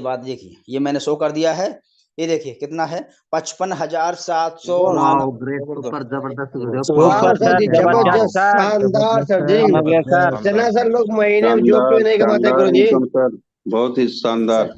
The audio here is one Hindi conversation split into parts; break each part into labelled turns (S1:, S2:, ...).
S1: बात देखिए, ये मैंने शो कर दिया है। ये देखिए कितना है, 55,700।
S2: वाओ ग्रेट, सुपर जबरदस्त गुरुदेव,
S3: वाह
S2: पावर
S3: सर जी, जबरदस्त, शानदार सर जी। इतना सर लोग महीने में जॉब पे
S4: शानदार
S3: नहीं कमाते
S4: शानदार
S3: गुरु जी।
S4: इनकम सर, बहुत ही शानदार।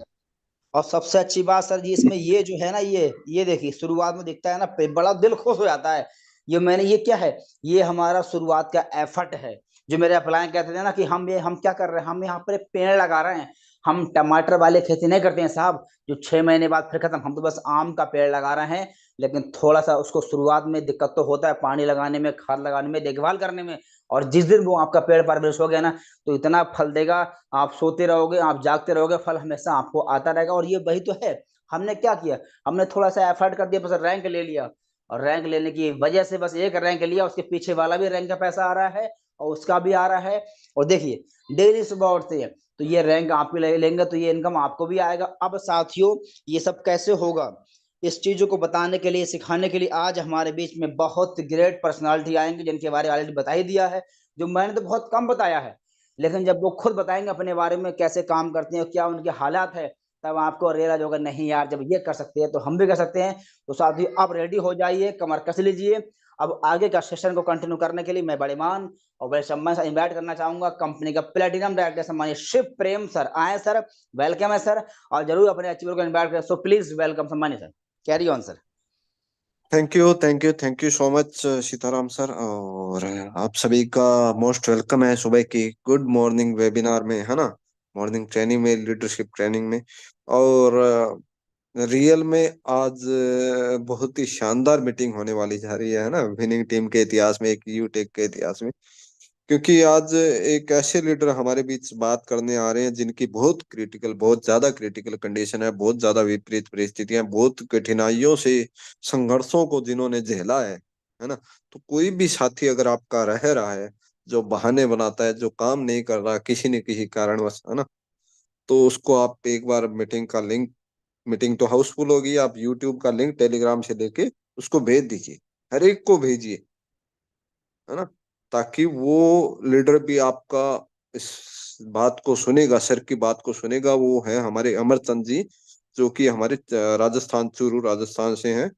S1: और सबसे अच्छी बात सर जी इसमें ये जो है ना, ये देखिए शुरुआत में दिखता है ना, बड़ा दिल खुश हो जाता है। ये क्या है, ये हमारा शुरुआत का एफर्ट है। जो मेरे अप्लाई कहते थे ना कि हम क्या कर रहे हैं, हम यहाँ पर एक पेड़ लगा रहे हैं। हम टमाटर वाले खेती नहीं करते हैं साहब, जो 6 महीने बाद फिर खत्म। हम तो बस आम का पेड़ लगा रहे हैं। लेकिन थोड़ा सा उसको शुरुआत में दिक्कत तो होता है, पानी लगाने में, खाद लगाने में, देखभाल करने में। और जिस दिन वो आपका पेड़ परवरिश हो गया ना, तो इतना फल देगा। आप सोते रहोगे, आप जागते रहोगे, फल हमेशा आपको आता रहेगा। और ये वही तो है। हमने क्या किया, हमने थोड़ा सा एफर्ट कर दिया, बस रैंक ले लिया। और रैंक लेने की वजह से बस एक रैंक लिया, उसके पीछे वाला भी रैंक का पैसा आ रहा है और उसका भी आ रहा है। और देखिए डेली सुबह उठते हैं तो ये रैंक आप भी लेंगे तो ये इनकम आपको भी आएगा। अब साथियों ये सब कैसे होगा, इस चीजों को बताने के लिए, सिखाने के लिए आज हमारे बीच में बहुत ग्रेट पर्सनालिटी आएंगे, जिनके बारे में ऑलरेडी बता ही दिया है। जो मैंने तो बहुत कम बताया है, लेकिन जब वो खुद बताएंगे अपने बारे में, कैसे काम करते हैं, क्या उनके हालात है, तब आपको रियलाइज होगा, नहीं यार जब ये कर सकते हैं तो हम भी कर सकते हैं। तो साथियों अब रेडी हो जाइए, कमर कस लीजिए। अब आगे का सेशन को कंटिन्यू करने के लिए मैं बड़े मान और बड़े सम्मान से इन्वाइट करना चाहूंगा कंपनी का प्लेटिनम डायरेक्टर सम्मानित शिव प्रेम सर। आए सर, वेलकम है सर। और जरूर अपने अचीवर को इन्वाइट करें। सो प्लीज वेलकम सम्मानित sir, carry on sir.
S5: Thank you so much Sitaram sir. और आप सभी का मोस्ट वेलकम है सुबह की गुड मॉर्निंग वेबिनार में, है ना, मॉर्निंग ट्रेनिंग में, लीडरशिप ट्रेनिंग में। और रियल में आज बहुत ही शानदार मीटिंग होने वाली जा रही है ना, विनिंग टीम के इतिहास में, एक यूटेक के इतिहास में। क्योंकि आज एक ऐसे लीडर हमारे बीच बात करने आ रहे हैं जिनकी बहुत ज्यादा क्रिटिकल कंडीशन है, बहुत ज्यादा विपरीत परिस्थितियां, बहुत कठिनाइयों से, संघर्षों को जिन्होंने झेला है ना। तो कोई भी साथी अगर आपका रह रहा है, जो बहाने बनाता है, जो काम नहीं कर रहा किसी न किसी कारणवश, है ना, तो उसको आप एक बार मीटिंग का लिंक, मीटिंग तो हाउसफुल होगी, आप यूट्यूब का लिंक टेलीग्राम से लेके उसको भेज दीजिए, हर एक को भेजिए, है ना, ताकि वो लीडर भी आपका इस बात को सुनेगा, सर की बात को सुनेगा। वो है हमारे अमरचंद जी, जो कि हमारे राजस्थान, चूरू राजस्थान से हैं।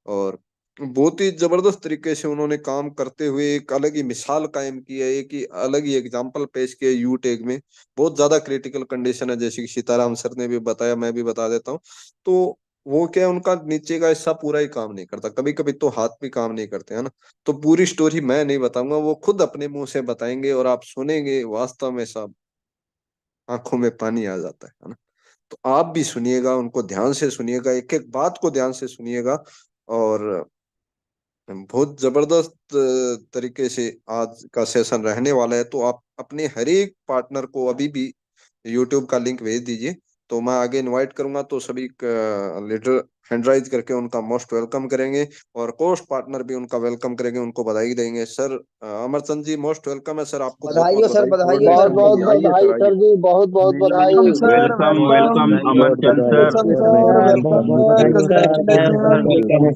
S5: और बहुत ही जबरदस्त तरीके से उन्होंने काम करते हुए एक अलग ही मिसाल कायम की है, एक ही अलग ही एग्जाम्पल पेश किया यूटेक में। बहुत ज्यादा क्रिटिकल कंडीशन है, जैसे कि सीताराम सर ने भी बताया, मैं भी बता देता हूँ। तो वो क्या है, उनका नीचे का हिस्सा पूरा ही काम नहीं करता, कभी कभी तो हाथ भी काम नहीं करते, है ना। तो पूरी स्टोरी मैं नहीं बताऊंगा, वो खुद अपने मुंह से बताएंगे और आप सुनेंगे, वास्तव में सब आंखों में पानी आ जाता है ना। तो आप भी सुनिएगा, उनको ध्यान से सुनिएगा, एक एक बात को ध्यान से सुनिएगा। और बहुत जबरदस्त तरीके से आज का सेशन रहने वाला है। तो आप अपने हर एक पार्टनर को अभी भी यूट्यूब का लिंक भेज दीजिए, तो मैं आगे इनवाइट करूंगा, तो सभी लीडर हैंड राइज करके उनका मोस्ट वेलकम करेंगे, और कोस्ट पार्टनर भी उनका वेलकम करेंगे, उनको बधाई देंगे। सर अमरचंद जी मोस्ट वेलकम है सर, आपको बहुत
S1: बधाई
S5: बहुत
S1: हो सर,
S5: बधाई,
S1: बधाई हो
S3: बहुत
S1: सर।
S3: बहुत
S5: आइए
S3: बधाई
S5: सर, आइए।
S3: सर जी, बहुत बहुत बधाई।
S6: Welcome sir,
S4: welcome
S6: welcome.
S4: Welcome Amarchand sir.
S6: Welcome sir, welcome sir,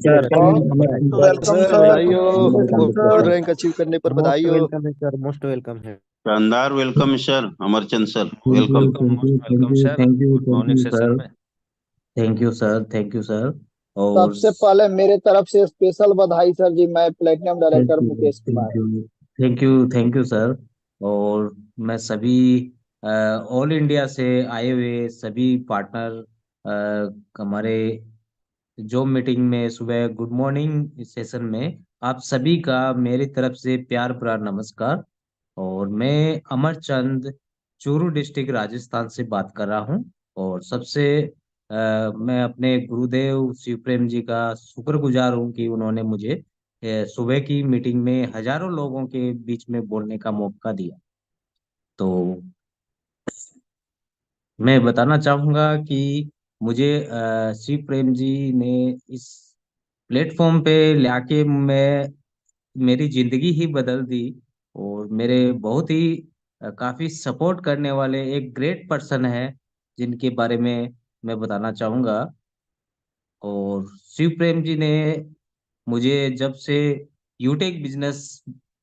S6: congratulation.
S2: Welcome sir,
S6: welcome
S3: sir
S6: sir,
S3: बधाई हो,
S6: congratulation
S3: gold
S6: sir.
S3: Rank achieve करने पर
S2: मोस्ट
S3: बधाई हो।
S2: वेलकम है सर, मोस्ट वेलकम है।
S4: शानदार welcome sir Amarchand sir,
S7: thank you
S4: welcome.
S7: Thank you thank you thank you thank you sir, thank you sir, thank you sir. और
S3: सबसे पहले मेरे तरफ से स्पेशल बधाई सर जी, मैं platinum
S7: thank
S3: director
S7: you
S3: Mukesh
S7: thank
S3: Kumar.
S7: You thank you thank you sir. और मैं सभी ऑल इंडिया से आए हुए सभी पार्टनर हमारे जॉब मीटिंग में सुबह गुड मॉर्निंग सेशन में आप सभी का मेरी तरफ से प्यार भरा नमस्कार। और मैं अमरचंद, चूरू डिस्ट्रिक्ट राजस्थान से बात कर रहा हूँ। और सबसे मैं अपने गुरुदेव शिव प्रेम जी का शुक्रगुजार हूँ कि उन्होंने मुझे सुबह की मीटिंग में हजारों लोगों के बीच में बोलने का मौका दिया। तो मैं बताना चाहूंगा कि मुझे शिव प्रेम जी ने इस प्लेटफॉर्म पे लाके मैं मेरी जिंदगी ही बदल दी। और मेरे बहुत ही काफी सपोर्ट करने वाले एक ग्रेट पर्सन है, जिनके बारे में मैं बताना चाहूंगा। और शिव प्रेम जी ने मुझे जब से यूटेक बिजनेस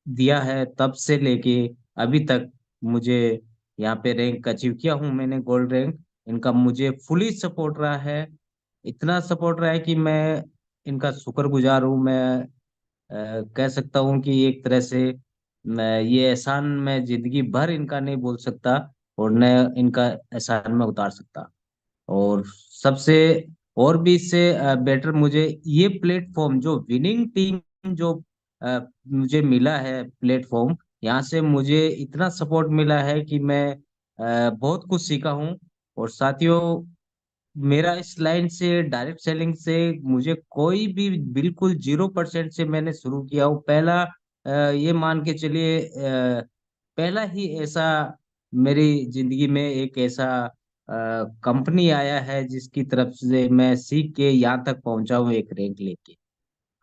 S7: दिया है तब से लेके अभी तक मुझे यहाँ पे रैंक अचीव किया हूँ मैंने, गोल्ड रैंक। इनका मुझे फुली सपोर्ट रहा है, इतना सपोर्ट रहा है कि मैं इनका शुक्रगुजार हूँ। मैं कह सकता हूँ कि एक तरह से मैं ये एहसान मैं जिंदगी भर इनका नहीं बोल सकता और न इनका एहसान मैं उतार सकता। और सबसे और भी इससे बेटर मुझे ये प्लेटफॉर्म जो विनिंग टीम जो मुझे मिला है प्लेटफॉर्म, यहाँ से मुझे इतना सपोर्ट मिला है कि मैं बहुत कुछ सीखा हूँ। और साथियों, मेरा इस लाइन से डायरेक्ट सेलिंग से मुझे कोई भी बिल्कुल 0% से मैंने शुरू किया हूँ। पहला ये मान के चलिए पहला ही ऐसा मेरी जिंदगी में एक ऐसा कंपनी आया है जिसकी तरफ से मैं सीख के यहाँ तक पहुंचा हूँ एक रैंक लेके।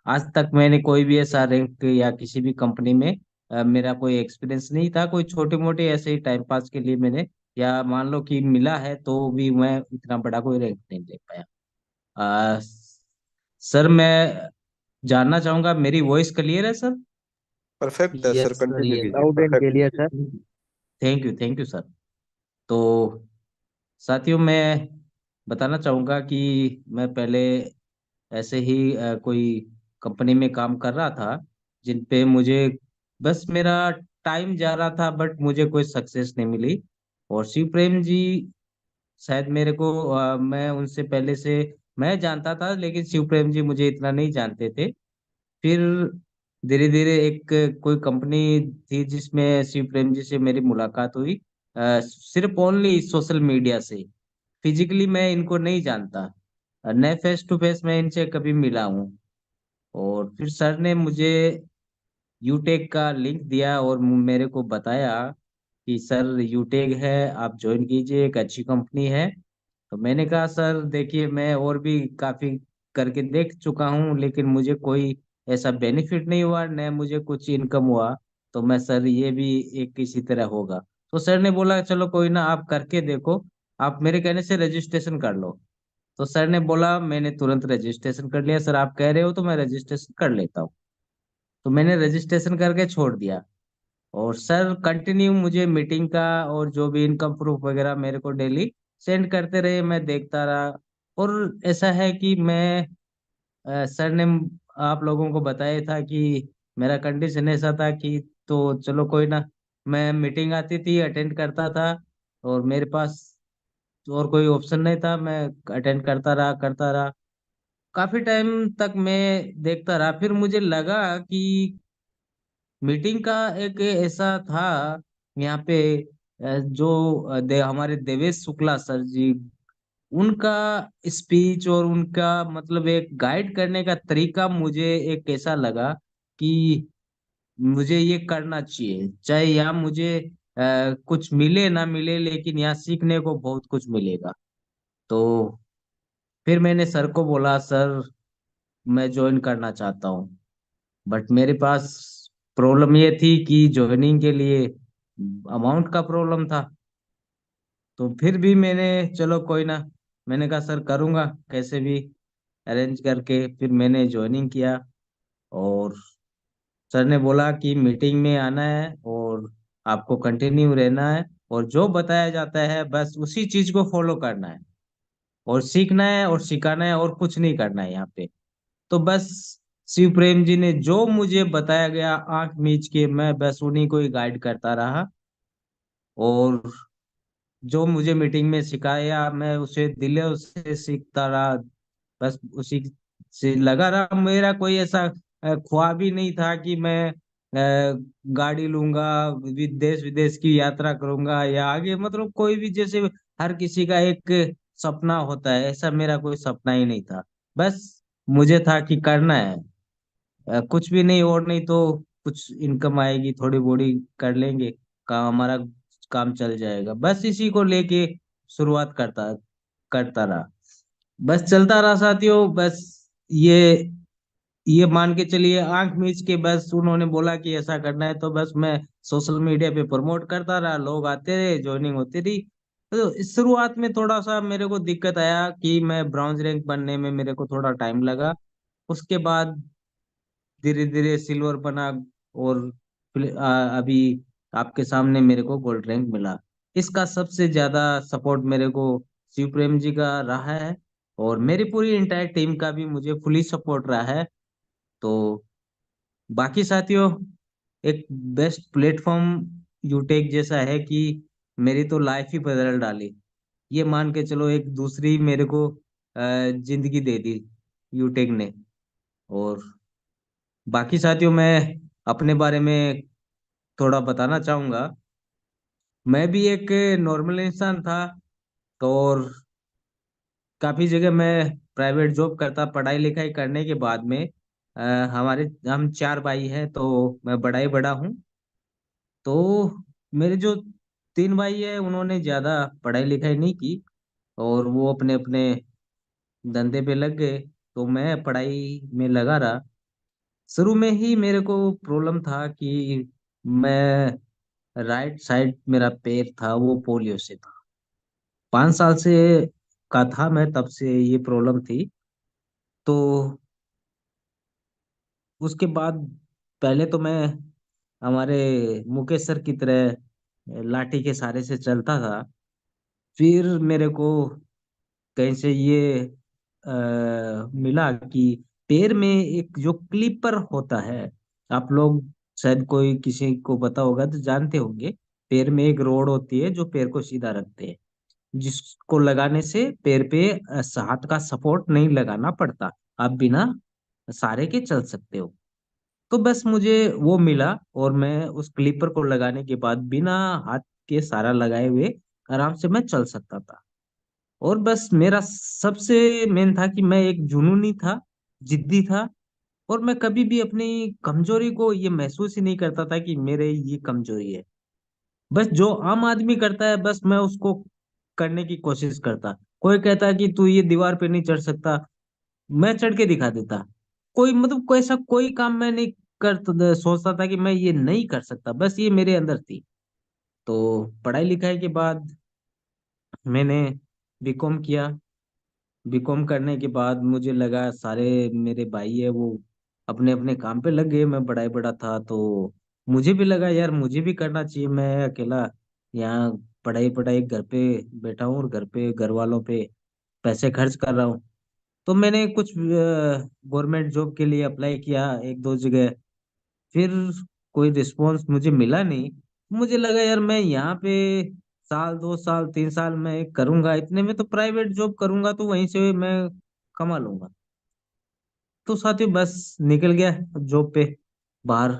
S7: आज तक मैंने कोई भी ऐसा रैंक या किसी भी कंपनी में मेरा कोई एक्सपीरियंस नहीं था। कोई छोटे मोटे ऐसे ही टाइम पास के लिए मैंने, या मान लो कि मिला है तो भी मैं इतना बड़ा कोई रैंक नहीं ले पाया। अ, सर मैं जानना चाहूंगा मेरी वॉइस क्लियर है सर?
S5: परफेक्ट है सर,
S7: यस सर,
S5: कंटिन्यू
S7: ये
S5: कीजिए,
S2: loud and
S5: perfect.
S2: Clear sir.
S7: Thank you sir. तो साथियों, मैं बताना चाहूंगा कि मैं पहले ऐसे ही कोई कंपनी में काम कर रहा था जिन पे मुझे बस मेरा टाइम जा रहा था, बट मुझे कोई सक्सेस नहीं मिली। और शिव प्रेम जी शायद मेरे को मैं उनसे पहले से मैं जानता था, लेकिन शिव प्रेम जी मुझे इतना नहीं जानते थे। फिर धीरे धीरे एक कोई कंपनी थी जिसमें शिव प्रेम जी से मेरी मुलाकात हुई, सिर्फ ओनली सोशल मीडिया से। फिजिकली मैं इनको नहीं जानता, न फेस टू फेस मैं इनसे कभी मिला हूँ। और फिर सर ने मुझे यूटेक का लिंक दिया और मेरे को बताया कि सर यूटेक है, आप ज्वाइन कीजिए, एक अच्छी कंपनी है। तो मैंने कहा सर देखिए, मैं और भी काफी करके देख चुका हूँ लेकिन मुझे कोई ऐसा बेनिफिट नहीं हुआ, न मुझे कुछ इनकम हुआ। तो मैं सर ये भी एक किसी तरह होगा। तो सर ने बोला चलो कोई ना, आप करके देखो, आप मेरे कहने से रजिस्ट्रेशन कर लो। तो सर ने बोला, मैंने तुरंत रजिस्ट्रेशन कर लिया। सर आप कह रहे हो तो मैं रजिस्ट्रेशन कर लेता हूँ। तो मैंने रजिस्ट्रेशन करके छोड़ दिया। और सर कंटिन्यू मुझे मीटिंग का और जो भी इनकम प्रूफ वगैरह मेरे को डेली सेंड करते रहे, मैं देखता रहा। और ऐसा है कि मैं सर ने आप लोगों को बताया था कि मेरा कंडीशन ऐसा था कि तो चलो कोई ना, मैं मीटिंग आती थी अटेंड करता था और मेरे पास और कोई ऑप्शन नहीं था, मैं अटेंड करता रहा काफी टाइम तक मैं देखता रहा। फिर मुझे लगा कि मीटिंग का एक ऐसा था यहाँ पे जो हमारे देवेश शुक्ला सर जी, उनका स्पीच और उनका मतलब एक गाइड करने का तरीका मुझे एक ऐसा लगा कि मुझे ये करना चाहिए, चाहे यहाँ मुझे कुछ मिले ना मिले, लेकिन यहाँ सीखने को बहुत कुछ मिलेगा। तो फिर मैंने सर को बोला सर मैं ज्वाइन करना चाहता हूँ, बट मेरे पास प्रॉब्लम ये थी कि ज्वाइनिंग के लिए अमाउंट का प्रॉब्लम था। तो फिर भी मैंने चलो कोई ना, मैंने कहा सर करूँगा कैसे भी अरेंज करके। फिर मैंने ज्वाइनिंग किया और सर ने बोला कि मीटिंग में आना है और आपको कंटिन्यू रहना है और जो बताया जाता है बस उसी चीज को फॉलो करना है और सीखना है और सिखाना है और कुछ नहीं करना है यहाँ पे। तो बस शिव प्रेम जी ने जो मुझे बताया गया आंख मीच के मैं बस उन्हीं को ही गाइड करता रहा। और जो मुझे मीटिंग में सिखाया मैं उसे दिलों से सीखता रहा, बस उसी से लगा रहा। मेरा कोई ऐसा ख्वाब ही नहीं था कि मैं गाड़ी लूंगा, देश विदेश की यात्रा करूंगा या आगे मतलब कोई भी जैसे हर किसी का एक सपना होता है, ऐसा मेरा कोई सपना ही नहीं था। बस मुझे था कि करना है, कुछ भी नहीं और नहीं तो कुछ इनकम आएगी थोड़ी बड़ी कर लेंगे, काम हमारा काम चल जाएगा, बस इसी को लेके शुरुआत करता करता रहा। बस चलता रहा साथियों। बस ये ये मान के चलिए आंख मीच के बस उन्होंने बोला कि ऐसा करना है तो बस मैं सोशल मीडिया पे प्रमोट करता रहा, लोग आते रहे, ज्वाइनिंग होती रही। तो इस शुरुआत में थोड़ा सा मेरे को दिक्कत आया कि मैं ब्रॉन्ज रैंक बनने में मेरे को थोड़ा टाइम लगा। उसके बाद धीरे धीरे सिल्वर बना और अभी आपके सामने मेरे को गोल्ड रैंक मिला। इसका सबसे ज्यादा सपोर्ट मेरे को शिव प्रेम जी का रहा है, और मेरी पूरी इंटायर टीम का भी मुझे फुली सपोर्ट रहा है। तो बाकी साथियों, एक बेस्ट प्लेटफॉर्म यूटेक जैसा है कि मेरी तो लाइफ ही बदल डाली। ये मान के चलो, एक दूसरी मेरे को जिंदगी दे दी यूटेक ने। और बाकी साथियों, मैं अपने बारे में थोड़ा बताना चाहूंगा। मैं भी एक नॉर्मल इंसान था, तो और काफी जगह मैं प्राइवेट जॉब करता, पढ़ाई लिखाई करने के बाद में अ, हम 4 भाई हैं, तो मैं बड़ा ही बड़ा हूँ। तो मेरे जो 3 भाई है, उन्होंने ज्यादा पढ़ाई लिखाई नहीं की, और वो अपने अपने धंधे पे लग गए। तो मैं पढ़ाई में लगा रहा। शुरू में ही मेरे को प्रॉब्लम था कि मैं राइट साइड मेरा पैर था वो पोलियो से था। 5 साल से का था मैं, तब से ये प्रॉब्लम थी। तो उसके बाद पहले तो मैं हमारे मुकेश सर की तरह लाठी के सहारे से चलता था। फिर मेरे को कहीं से ये मिला कि पैर में एक जो क्लिपर होता है, आप लोग शायद कोई किसी को पता होगा तो जानते होंगे। पैर में एक रोड होती है जो पैर को सीधा रखते हैं, जिसको लगाने से पैर पे हाथ का सपोर्ट नहीं लगाना पड़ता, आप बिना सहारे के चल सकते हो। तो बस मुझे वो मिला, और मैं उस क्लिपर को लगाने के बाद बिना हाथ के सहारा लगाए हुए आराम से मैं चल सकता था। और बस मेरा सबसे मेन था कि मैं एक जुनूनी था, जिद्दी था। और मैं कभी भी अपनी कमजोरी को ये महसूस ही नहीं करता था कि मेरे ये कमजोरी है। बस जो आम आदमी करता है, बस मैं उसको करने की कोशिश करता। कोई कहता है कि तू ये दीवार पे नहीं चढ़ सकता, मैं चढ़ के दिखा देता। कोई मतलब कोई ऐसा कोई काम मैं नहीं सोचता था कि मैं ये नहीं कर सकता, बस ये मेरे अंदर थी। तो पढ़ाई लिखाई के बाद मैंने बीकॉम किया। बीकॉम करने के बाद मुझे लगा सारे मेरे भाई है वो अपने अपने काम पे लग गए, मैं बड़ा ही बड़ा था। तो मुझे भी लगा यार मुझे भी करना चाहिए। मैं अकेला यहाँ पढ़ाई पढ़ाई घर पे बैठा हूँ, और घर पे घर वालों पे पैसे खर्च कर रहा हूँ। तो मैंने कुछ गवर्नमेंट जॉब के लिए अप्लाई किया एक दो जगह। फिर कोई रिस्पॉन्स मुझे मिला नहीं। मुझे लगा यार मैं यहाँ पे साल 2 साल 3 साल मैं करूंगा, इतने में तो प्राइवेट जॉब करूंगा तो वहीं से मैं कमा लूंगा। तो साथियों बस निकल गया जॉब पे बाहर,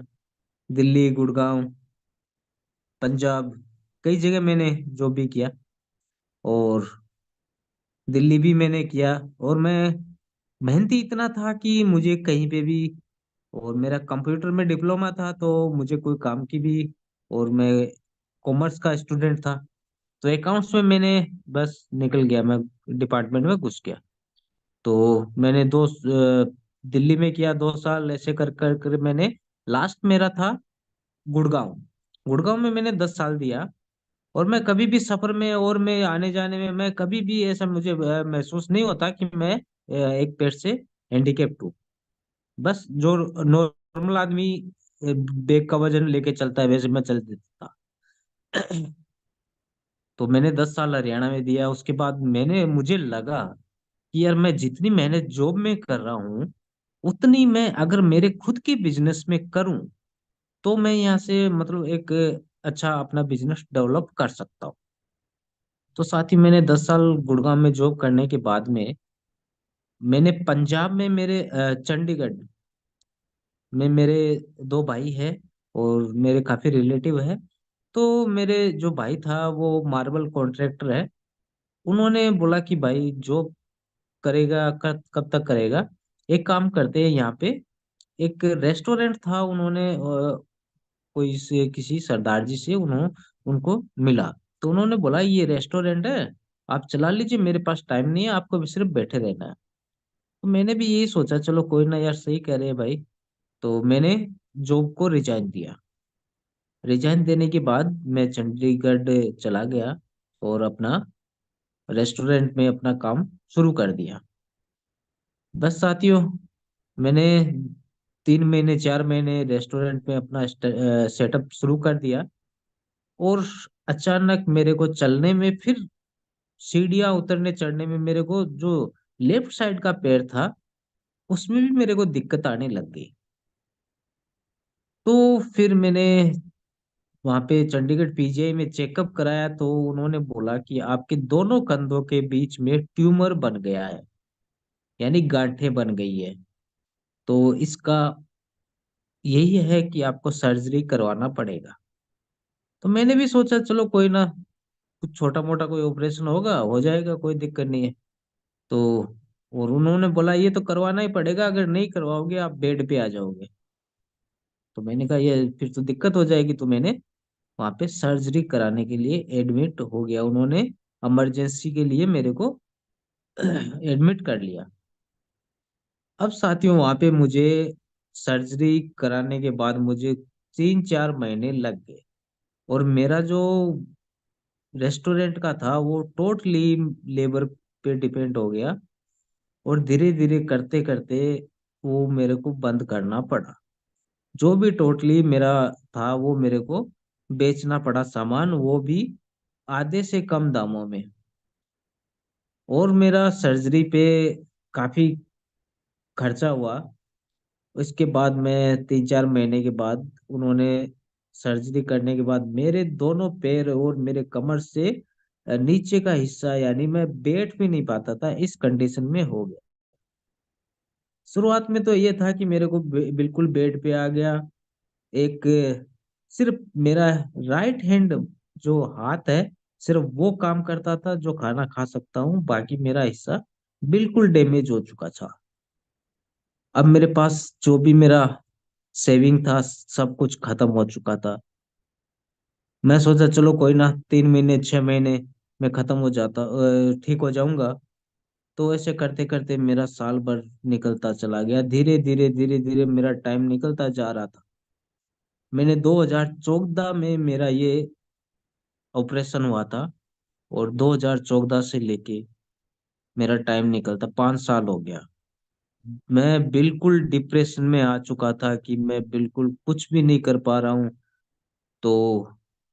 S7: दिल्ली, गुड़गांव, पंजाब, कई जगह मैंने जॉब भी किया। और दिल्ली भी मैंने किया। और मैं मेहनती इतना था कि मुझे कहीं पे भी, और मेरा कंप्यूटर में डिप्लोमा था तो मुझे कोई काम की भी, और मैं कॉमर्स का स्टूडेंट था, तो अकाउंट्स में मैंने बस निकल गया, मैं डिपार्टमेंट में घुस गया। तो मैंने दिल्ली में किया 2 साल, ऐसे कर कर कर मैंने लास्ट मेरा था गुड़गांव। गुड़गांव में मैंने 10 साल दिया। और मैं कभी भी सफर में और मैं आने जाने में मैं कभी भी ऐसा मुझे महसूस नहीं होता कि मैं एक पेट से हैंडीकेप्ट हूँ। बस जो नॉर्मल आदमी बैग का वजन लेके चलता है वैसे मैं चल देता था। तो मैंने 10 साल हरियाणा में दिया। उसके बाद मुझे लगा कि यार मैं जितनी मेहनत जॉब में कर रहा हूँ, उतनी मैं अगर मेरे खुद के बिजनेस में करूँ तो मैं यहाँ से मतलब एक अच्छा अपना बिजनेस डेवलप कर सकता हूँ। तो साथ ही मैंने 10 साल गुड़गांव में जॉब करने के बाद में मैंने पंजाब में मेरे चंडीगढ़ में मेरे 2 भाई हैं, और मेरे काफी रिलेटिव है। तो मेरे जो भाई था वो मार्बल कॉन्ट्रैक्टर है। उन्होंने बोला कि भाई जॉब करेगा, कब तक करेगा, एक काम करते हैं यहाँ पे। एक रेस्टोरेंट था, उन्होंने कोई से किसी सरदार जी से उन्होंने उनको मिला। तो उन्होंने बोला ये रेस्टोरेंट है, आप चला लीजिए, मेरे पास टाइम नहीं है, आपको भी सिर्फ बैठे रहना है। तो मैंने भी यही सोचा चलो कोई ना यार, सही कह रहे हैं भाई। तो मैंने जॉब को रिजाइन दिया। रिजाइन देने के बाद मैं चंडीगढ़ चला गया, और अपना रेस्टोरेंट में अपना काम शुरू कर दिया। बस साथियों, मैंने 3 महीने 4 महीने रेस्टोरेंट में अपना सेटअप शुरू कर दिया। और अचानक मेरे को चलने में फिर सीढ़ियां उतरने चढ़ने में मेरे को जो लेफ्ट साइड का पैर था उसमें भी मेरे को दिक्कत आने लग गई। तो फिर मैंने वहां पे चंडीगढ़ पीजीआई में चेकअप कराया तो उन्होंने बोला कि आपके दोनों कंधों के बीच में ट्यूमर बन गया है, यानी गांठें बन गई है। तो इसका यही है कि आपको सर्जरी करवाना पड़ेगा। तो मैंने भी सोचा चलो कोई ना, कुछ छोटा मोटा कोई ऑपरेशन होगा, हो जाएगा, कोई दिक्कत नहीं है। तो और उन्होंने बोला ये तो करवाना ही पड़ेगा, अगर नहीं करवाओगे आप बेड पे आ जाओगे। तो मैंने कहा ये फिर तो दिक्कत हो जाएगी। तो मैंने वहां पे सर्जरी कराने के लिए एडमिट हो गया। उन्होंने इमरजेंसी के लिए मेरे को एडमिट कर लिया। अब साथियों वहां पे मुझे सर्जरी कराने के बाद मुझे 3-4 महीने लग गए। और मेरा जो रेस्टोरेंट का था वो टोटली लेबर पे डिपेंड हो गया। और धीरे धीरे करते करते वो मेरे को बंद करना पड़ा। जो भी टोटली मेरा था वो मेरे को बेचना पड़ा सामान, वो भी आधे से कम दामों में। और मेरा सर्जरी पे काफी खर्चा हुआ। उसके बाद मैं 3-4 महीने के बाद उन्होंने सर्जरी करने के बाद मेरे दोनों पैर और मेरे कमर से नीचे का हिस्सा, यानी मैं बैठ भी नहीं पाता था, इस कंडीशन में हो गया। शुरुआत में तो ये था कि मेरे को बिल्कुल बेड पे आ गया। एक सिर्फ मेरा राइट हैंड जो हाथ है सिर्फ वो काम करता था, जो खाना खा सकता हूँ, बाकी मेरा हिस्सा बिल्कुल डैमेज हो चुका था। अब मेरे पास जो भी मेरा सेविंग था सब कुछ खत्म हो चुका था। मैं सोचा चलो कोई ना, 3 महीने 6 महीने में खत्म हो जाता, ठीक हो जाऊंगा। तो ऐसे करते करते मेरा साल भर निकलता चला गया। धीरे धीरे धीरे धीरे मेरा टाइम निकलता जा रहा था। मैंने 2014 में मेरा ये ऑपरेशन हुआ था। और 2014 से लेके मेरा टाइम निकलता 5 साल हो गया। मैं बिल्कुल डिप्रेशन में आ चुका था कि मैं बिल्कुल कुछ भी नहीं कर पा रहा हूँ। तो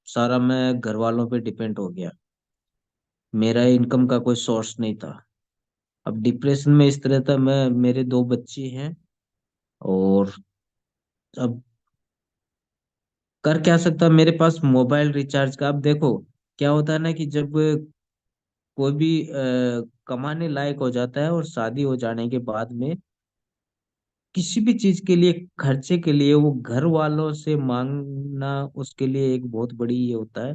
S7: सारा मैं घर वालों पे डिपेंड हो गया। मेरा इनकम का कोई सोर्स नहीं था। अब डिप्रेशन में इस तरह था, मैं मेरे 2 बच्चे हैं। और अब कर क्या सकता, मेरे पास मोबाइल रिचार्ज का, अब देखो क्या होता है ना कि जब कोई भी कमाने लायक हो जाता है और शादी हो जाने के बाद में किसी भी चीज के लिए, खर्चे के लिए वो घर वालों से मांगना उसके लिए एक बहुत बड़ी ये होता है।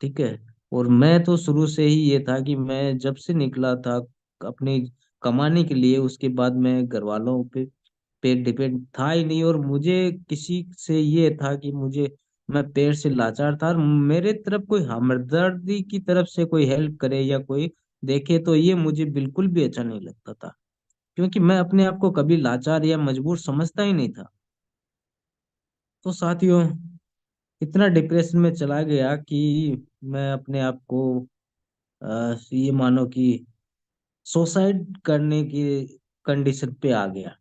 S7: ठीक है। और मैं तो शुरू से ही ये था कि मैं जब से निकला था अपनी कमाने के लिए, उसके बाद मैं घर वालों पे डिपेंड था ही नहीं। और मुझे किसी से ये था कि मुझे, मैं पेट से लाचार था, और मेरे तरफ कोई हमदर्दी की तरफ से कोई हेल्प करे या कोई देखे तो ये मुझे बिल्कुल भी अच्छा नहीं लगता था। क्योंकि मैं अपने आप को कभी लाचार या मजबूर समझता ही नहीं था। तो साथियों इतना डिप्रेशन में चला गया कि मैं अपने आप को ये मानो कि सुसाइड करने की कंडीशन पे आ गया।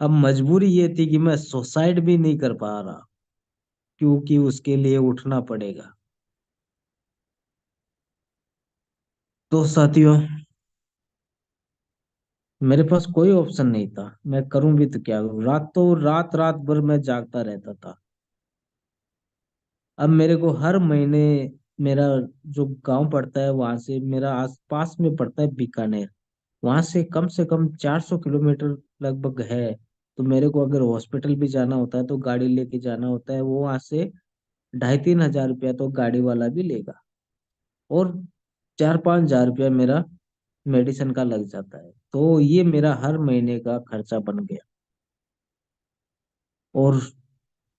S7: अब मजबूरी ये थी कि मैं सुसाइड भी नहीं कर पा रहा, क्योंकि उसके लिए उठना पड़ेगा। तो साथियों मेरे पास कोई ऑप्शन नहीं था, मैं करूं भी तो क्या करूं, रातों रात रात भर मैं जागता रहता था। अब मेरे को हर महीने, मेरा जो गांव पड़ता है वहां से, मेरा आस पास में पड़ता है बीकानेर, वहां से कम 400 किलोमीटर लगभग है। तो मेरे को अगर हॉस्पिटल भी जाना होता है तो गाड़ी लेके जाना होता है, वो वहां से 2,500-3,000 रुपया तो गाड़ी वाला भी लेगा। और 4-5 हजार रुपया मेरा मेडिसिन का लग जाता है। तो ये मेरा हर महीने का खर्चा बन गया। और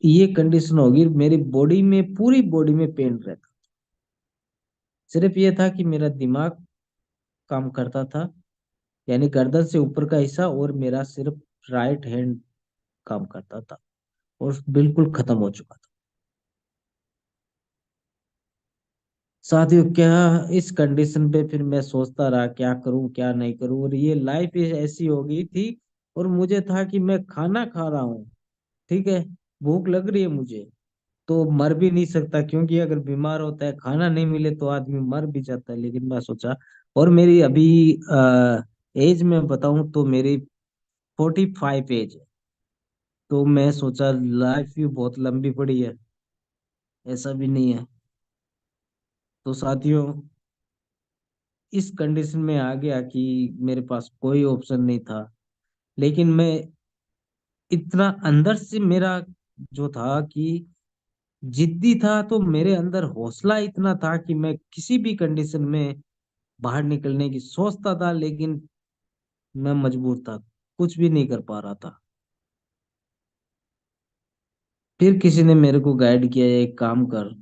S7: ये कंडीशन होगी, मेरी बॉडी में, पूरी बॉडी में पेन रहता। सिर्फ ये था कि मेरा दिमाग काम करता था, यानी गर्दन से ऊपर का हिस्सा, और मेरा सिर्फ राइट हैंड काम करता था। और बिल्कुल खत्म हो चुका था। साथियों क्या, इस कंडीशन पे फिर मैं सोचता रहा क्या करूं क्या नहीं करूं। और ये लाइफ ऐसी हो गई थी। और मुझे था कि मैं खाना खा रहा हूँ, ठीक है, भूख लग रही है मुझे, तो मर भी नहीं सकता, क्योंकि अगर बीमार होता है, खाना नहीं मिले तो आदमी मर भी जाता है। लेकिन मैं सोचा, और मेरी अभी एज में बताऊं तो मेरी 45 एज है। तो मैं सोचा लाइफ भी बहुत लंबी पड़ी है, ऐसा भी नहीं है। तो साथियों, इस कंडीशन में आ गया कि मेरे पास कोई ऑप्शन नहीं था। लेकिन मैं इतना अंदर से मेरा जो था कि जिद्दी था, तो मेरे अंदर हौसला इतना था कि मैं किसी भी कंडीशन में बाहर निकलने की सोचता था। लेकिन मैं मजबूर था, कुछ भी नहीं कर पा रहा था। फिर किसी ने मेरे को गाइड किया, एक काम कर,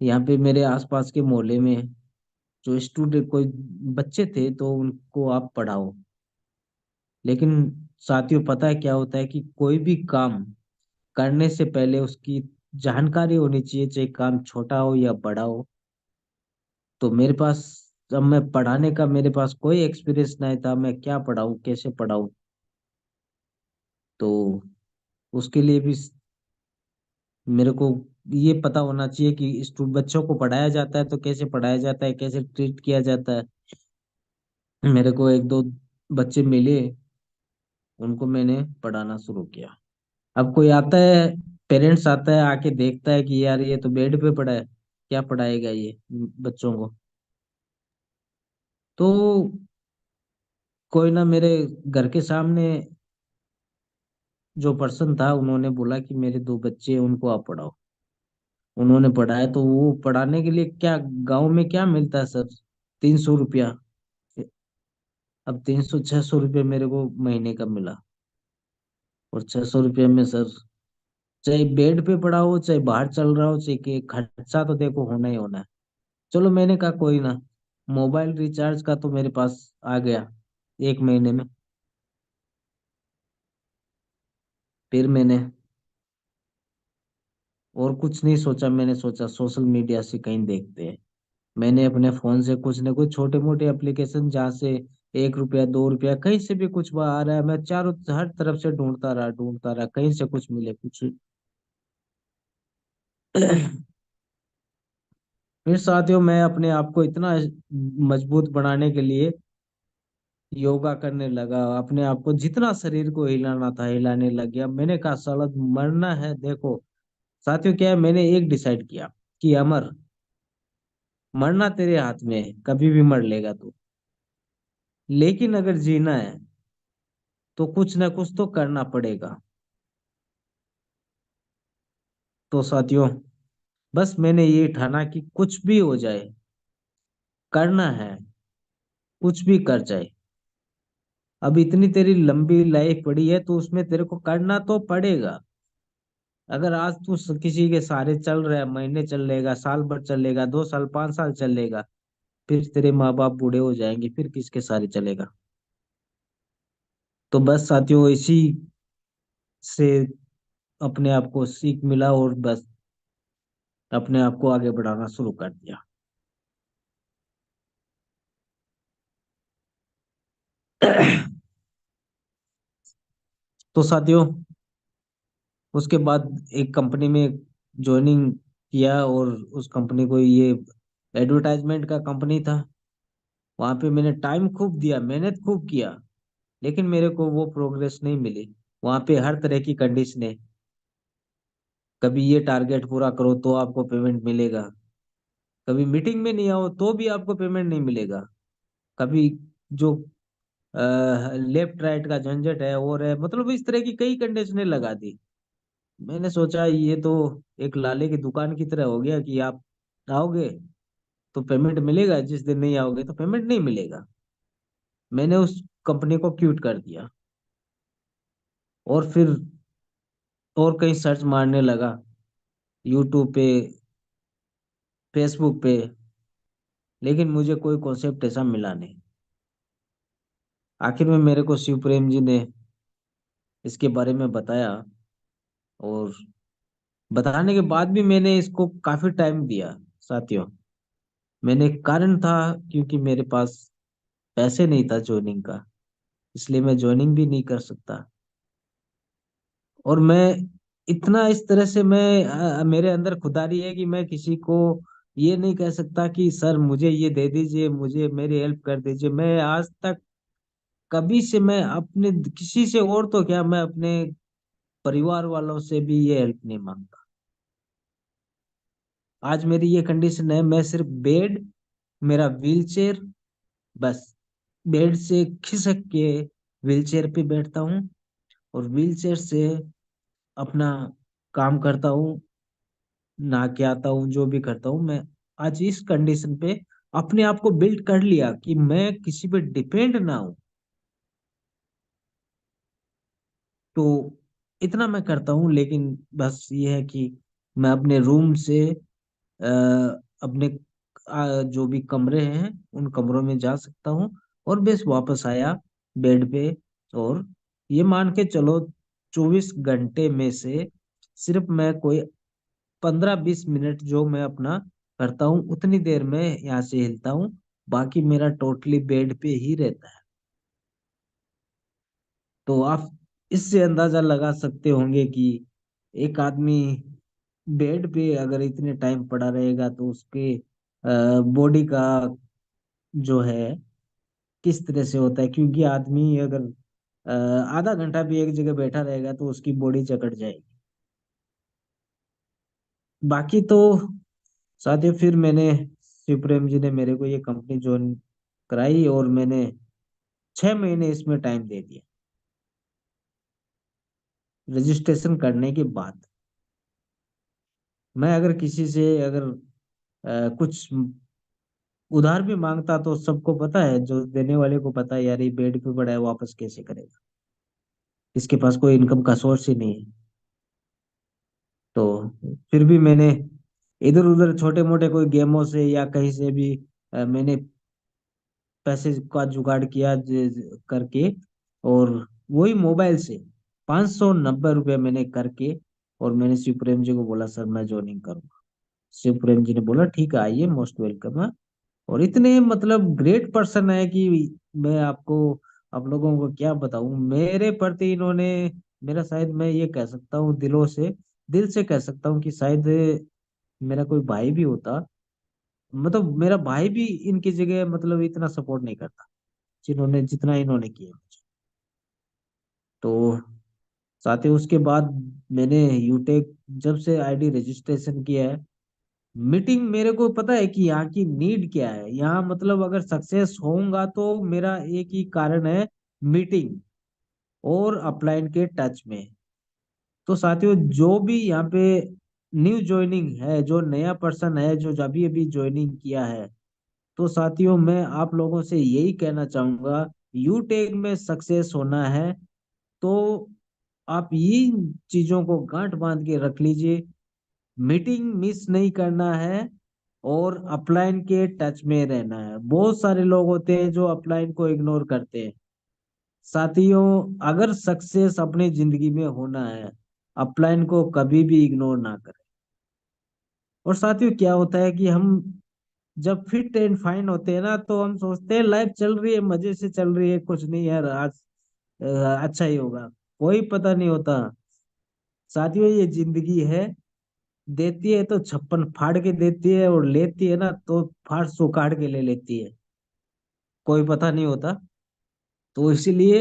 S7: यहाँ पे मेरे आसपास के मोहल्ले में जो स्टूडेंट कोई बच्चे थे तो उनको आप पढ़ाओ। लेकिन साथियों, पता है क्या होता है कि कोई भी काम करने से पहले उसकी जानकारी होनी चाहिए, चाहे काम छोटा हो या बड़ा हो। तो मेरे पास, जब मैं पढ़ाने का मेरे पास कोई एक्सपीरियंस नहीं था, मैं क्या पढ़ाऊं, कैसे पढ़ाऊं। तो उसके लिए भी मेरे को ये पता होना चाहिए कि बच्चों को पढ़ाया जाता है तो कैसे पढ़ाया जाता है, कैसे ट्रीट किया जाता है। मेरे को एक दो बच्चे मिले, उनको मैंने पढ़ाना शुरू किया। अब कोई आता है, पेरेंट्स आता है, आके देखता है कि यार ये तो बेड पे पड़ा है, क्या पढ़ाएगा ये बच्चों को। तो कोई ना, मेरे घर के सामने जो पर्सन था, उन्होंने बोला कि मेरे दो बच्चे हैं, उनको आप पढ़ाओ। उन्होंने पढ़ाया, तो वो पढ़ाने के लिए क्या, गांव में क्या मिलता है सर, 300 रुपया। अब 300 600 रुपये मेरे को महीने का मिला। और 600 रुपये में सर, चाहे बेड पे पड़ा हो, चाहे बाहर चल रहा हो, चाहे कि खर्चा तो देखो होना ही होना है। चलो, मैंने कहा कोई ना, मोबाइल रिचार्ज का तो मेरे पास आ गया 1 महीने में। फिर मैंने और कुछ नहीं सोचा, मैंने सोचा सोशल मीडिया से कहीं देखते हैं। मैंने अपने फोन से कुछ न कुछ छोटे मोटे एप्लीकेशन, जहाँ से 1 रुपया 2 रुपया कहीं से भी कुछ आ रहा है, मैं चारों हर तरफ से ढूंढता रहा, कहीं से कुछ मिले कुछ। फिर साथियों, मैं अपने आप को इतना मजबूत बनाने के लिए योगा करने लगा, अपने आप को जितना शरीर को हिलाना था हिलाने लग गया। मैंने कहा साला, मरना है देखो। साथियों, क्या है, मैंने एक डिसाइड किया कि अमर, मरना तेरे हाथ में है, कभी भी मर लेगा तू। लेकिन अगर जीना है तो कुछ ना कुछ तो करना पड़ेगा। तो साथियों, बस मैंने ये ठाना कि कुछ भी हो जाए, करना है, कुछ भी कर जाए। अब इतनी तेरी लंबी लाइफ पड़ी है, तो उसमें तेरे को करना तो पड़ेगा। अगर आज तू किसी के सहारे चल रहा है, महीने चल लेगा, साल भर चलेगा, 2 साल 5 साल चलेगा, फिर तेरे माँ बाप बूढ़े हो जाएंगे, फिर किसके सहारे चलेगा। तो बस साथियों, इसी से अपने आप को सीख मिला, और बस अपने आप को आगे बढ़ाना शुरू कर दिया। तो साथियों, उसके बाद एक कंपनी में ज्वाइनिंग किया, और उस कंपनी को, ये एडवर्टाइजमेंट का कंपनी था। वहां पे मैंने टाइम खूब दिया, मेहनत खूब किया, लेकिन मेरे को वो प्रोग्रेस नहीं मिली। वहां पे हर तरह की कंडीशन है, कभी ये टारगेट पूरा करो तो आपको पेमेंट मिलेगा, कभी मीटिंग में नहीं आओ तो भी आपको पेमेंट नहीं मिलेगा, कभी जो लेफ्ट राइट का झंझट है और है, मतलब इस तरह की कई कंडीशनें लगा दी। मैंने सोचा ये तो एक लाले की दुकान की तरह हो गया कि आप आओगे तो पेमेंट मिलेगा, जिस दिन नहीं आओगे तो पेमेंट नहीं मिलेगा। मैंने उस कंपनी को क्विट कर दिया, और फिर और कहीं सर्च मारने लगा, यूट्यूब पे, फेसबुक पे। लेकिन मुझे कोई कॉन्सेप्ट ऐसा मिला नहीं। आखिर में मेरे को शिव प्रेम जी ने इसके बारे में बताया, और बताने के बाद भी मैंने इसको काफी टाइम दिया। साथियों, मैंने कारण था, क्योंकि मेरे पास पैसे नहीं था ज्वाइनिंग का, इसलिए मैं ज्वाइनिंग भी नहीं कर सकता। और मैं इतना इस तरह से मैं मेरे अंदर खुदारी है कि मैं किसी को ये नहीं कह सकता कि सर मुझे ये दे दीजिए, मुझे मेरी हेल्प कर दीजिए। मैं आज तक कभी से मैं अपने किसी से और तो क्या, मैं अपने परिवार वालों से भी ये हेल्प नहीं मांगता। आज मेरी ये कंडीशन है, मैं सिर्फ बेड, मेरा व्हील चेयर, बस बेड से खिसक के व्हील चेयर पे बैठता हूँ और व्हील चेयर से अपना काम करता हूँ, नहा के आता हूँ, जो भी करता हूँ मैं। आज इस कंडीशन पे अपने आप को बिल्ड कर लिया कि मैं किसी पे डिपेंड ना हूं। तो इतना मैं करता हूँ, लेकिन बस ये है कि मैं अपने रूम से अपने जो भी कमरे हैं उन कमरों में जा सकता हूँ और बस वापस आया बेड पे। और ये मान के चलो 24 घंटे में से सिर्फ मैं कोई 15-20 मिनट जो मैं अपना करता हूँ, उतनी देर में यहाँ से हिलता हूँ। बाकी मेरा टोटली बेड पे ही रहता है। तो आप इससे अंदाजा लगा सकते होंगे कि एक आदमी बेड पे अगर इतने टाइम पड़ा रहेगा तो उसके बॉडी का जो है किस तरह से होता है। क्योंकि आदमी अगर आधा घंटा भी एक जगह बैठा रहेगा तो उसकी बॉडी जकड़ जाएगी। बाकी तो साथियों, फिर मैंने, शिवप्रेम जी ने मेरे को ये कंपनी ज्वाइन कराई और मैंने 6 महीने इसमें टाइम दे दिया रजिस्ट्रेशन करने के बाद। मैं अगर किसी से अगर कुछ उधार भी मांगता तो सबको पता है, जो देने वाले को पता है यार ये बेड पे पड़ा है, वापस कैसे करेगा, इसके पास कोई इनकम का सोर्स ही नहीं है। तो फिर भी मैंने इधर उधर छोटे मोटे कोई गेमों से या कहीं से भी मैंने पैसे का जुगाड़ किया करके, और वही मोबाइल से 590 रुपये मैंने करके, और मैंने शिवप्रेम जी को बोला सर मैं ज्वाइनिंग करूंगा। शिवप्रेम जी ने बोला ठीक है आइए, मोस्ट वेलकम है। और इतने मतलब ग्रेट पर्सन है कि मैं आपको, आप लोगों को क्या बताऊं मेरे प्रति इन्होंने, मेरा शायद मैं ये कह सकता हूँ दिलों से, दिल से कह सकता हूँ कि शायद मेरा कोई भाई भी होता, मतलब मेरा भाई भी इनकी जगह मतलब इतना सपोर्ट नहीं करता जिन्होंने, जितना इन्होंने किया मुझे। तो साथ ही उसके बाद मैंने यूटेक जब से आईडी रजिस्ट्रेशन किया है, मीटिंग मेरे को पता है कि यहाँ की नीड क्या है। यहाँ मतलब अगर सक्सेस होऊंगा तो मेरा एक ही कारण है, मीटिंग और अपलाइन के टच में। तो साथियों, जो भी यहाँ पे न्यू ज्वाइनिंग है, जो नया पर्सन है जो अभी अभी ज्वाइनिंग किया है, तो साथियों मैं आप लोगों से यही कहना चाहूंगा, यूटेक में सक्सेस होना है तो आप इन चीजों को गांठ बांध के रख लीजिए। मीटिंग मिस नहीं करना है और अपलाइन के टच में रहना है। बहुत सारे लोग होते हैं जो अपलाइन को इग्नोर करते हैं। साथियों, अगर सक्सेस अपनी जिंदगी में होना है, अपलाइन को कभी भी इग्नोर ना करें। और साथियों क्या होता है कि हम जब फिट एंड फाइन होते हैं ना, तो हम सोचते हैं लाइफ चल रही है, मजे से चल रही है, कुछ नहीं यार, आज अ, अच्छा ही होगा। कोई पता नहीं होता साथियों, ये जिंदगी है, देती है तो छप्पन फाड़ के देती है, और लेती है ना तो फाड़ सुखाड़ के ले लेती है। कोई पता नहीं होता। तो इसीलिए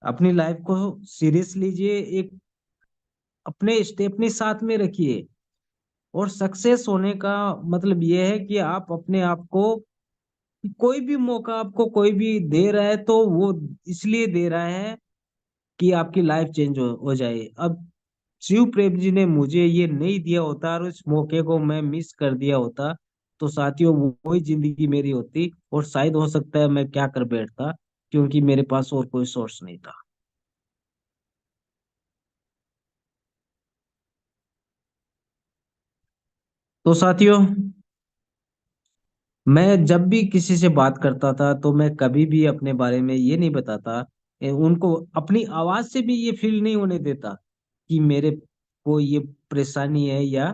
S7: अपनी लाइफ को सीरियस लीजिए, एक अपने स्टेपनी साथ में रखिए। और सक्सेस होने का मतलब ये है कि आप अपने आप को, कोई भी मौका आपको कोई भी दे रहा है तो वो इसलिए दे रहा है कि आपकी लाइफ चेंज हो जाए। अब शिव प्रेम जी ने मुझे ये नहीं दिया होता और उस मौके को मैं मिस कर दिया होता, तो साथियों वही जिंदगी मेरी होती, और शायद हो सकता है मैं क्या कर बैठता, क्योंकि मेरे पास और कोई सोर्स नहीं था। तो साथियों, मैं जब भी किसी से बात करता था तो मैं कभी भी अपने बारे में ये नहीं बताता, उनको अपनी आवाज से भी ये फील नहीं होने देता कि मेरे को ये परेशानी है या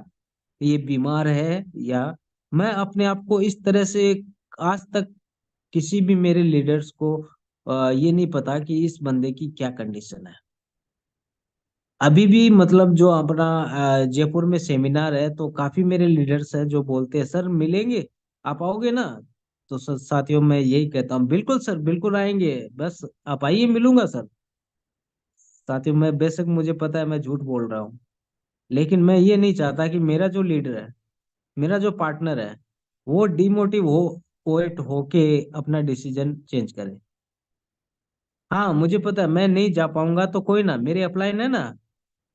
S7: ये बीमार है। या मैं अपने आप को इस तरह से, आज तक किसी भी मेरे लीडर्स को ये नहीं पता कि इस बंदे की क्या कंडीशन है। अभी भी मतलब जो अपना जयपुर में सेमिनार है, तो काफी मेरे लीडर्स हैं जो बोलते हैं सर मिलेंगे, आप आओगे ना? तो साथियों मैं यही कहता हूँ, बिल्कुल सर, बिल्कुल आएंगे, बस आप आइए, मिलूंगा सर। साथियों मैं बेशक, मुझे पता है मैं झूठ बोल रहा हूँ, लेकिन मैं ये नहीं चाहता कि मेरा जो लीडर है, मेरा जो पार्टनर है, वो डिमोटिव हो पोएट होके अपना डिसीजन चेंज करे। हाँ मुझे पता है मैं नहीं जा पाऊंगा, तो कोई ना, मेरे अपलाइन है ना,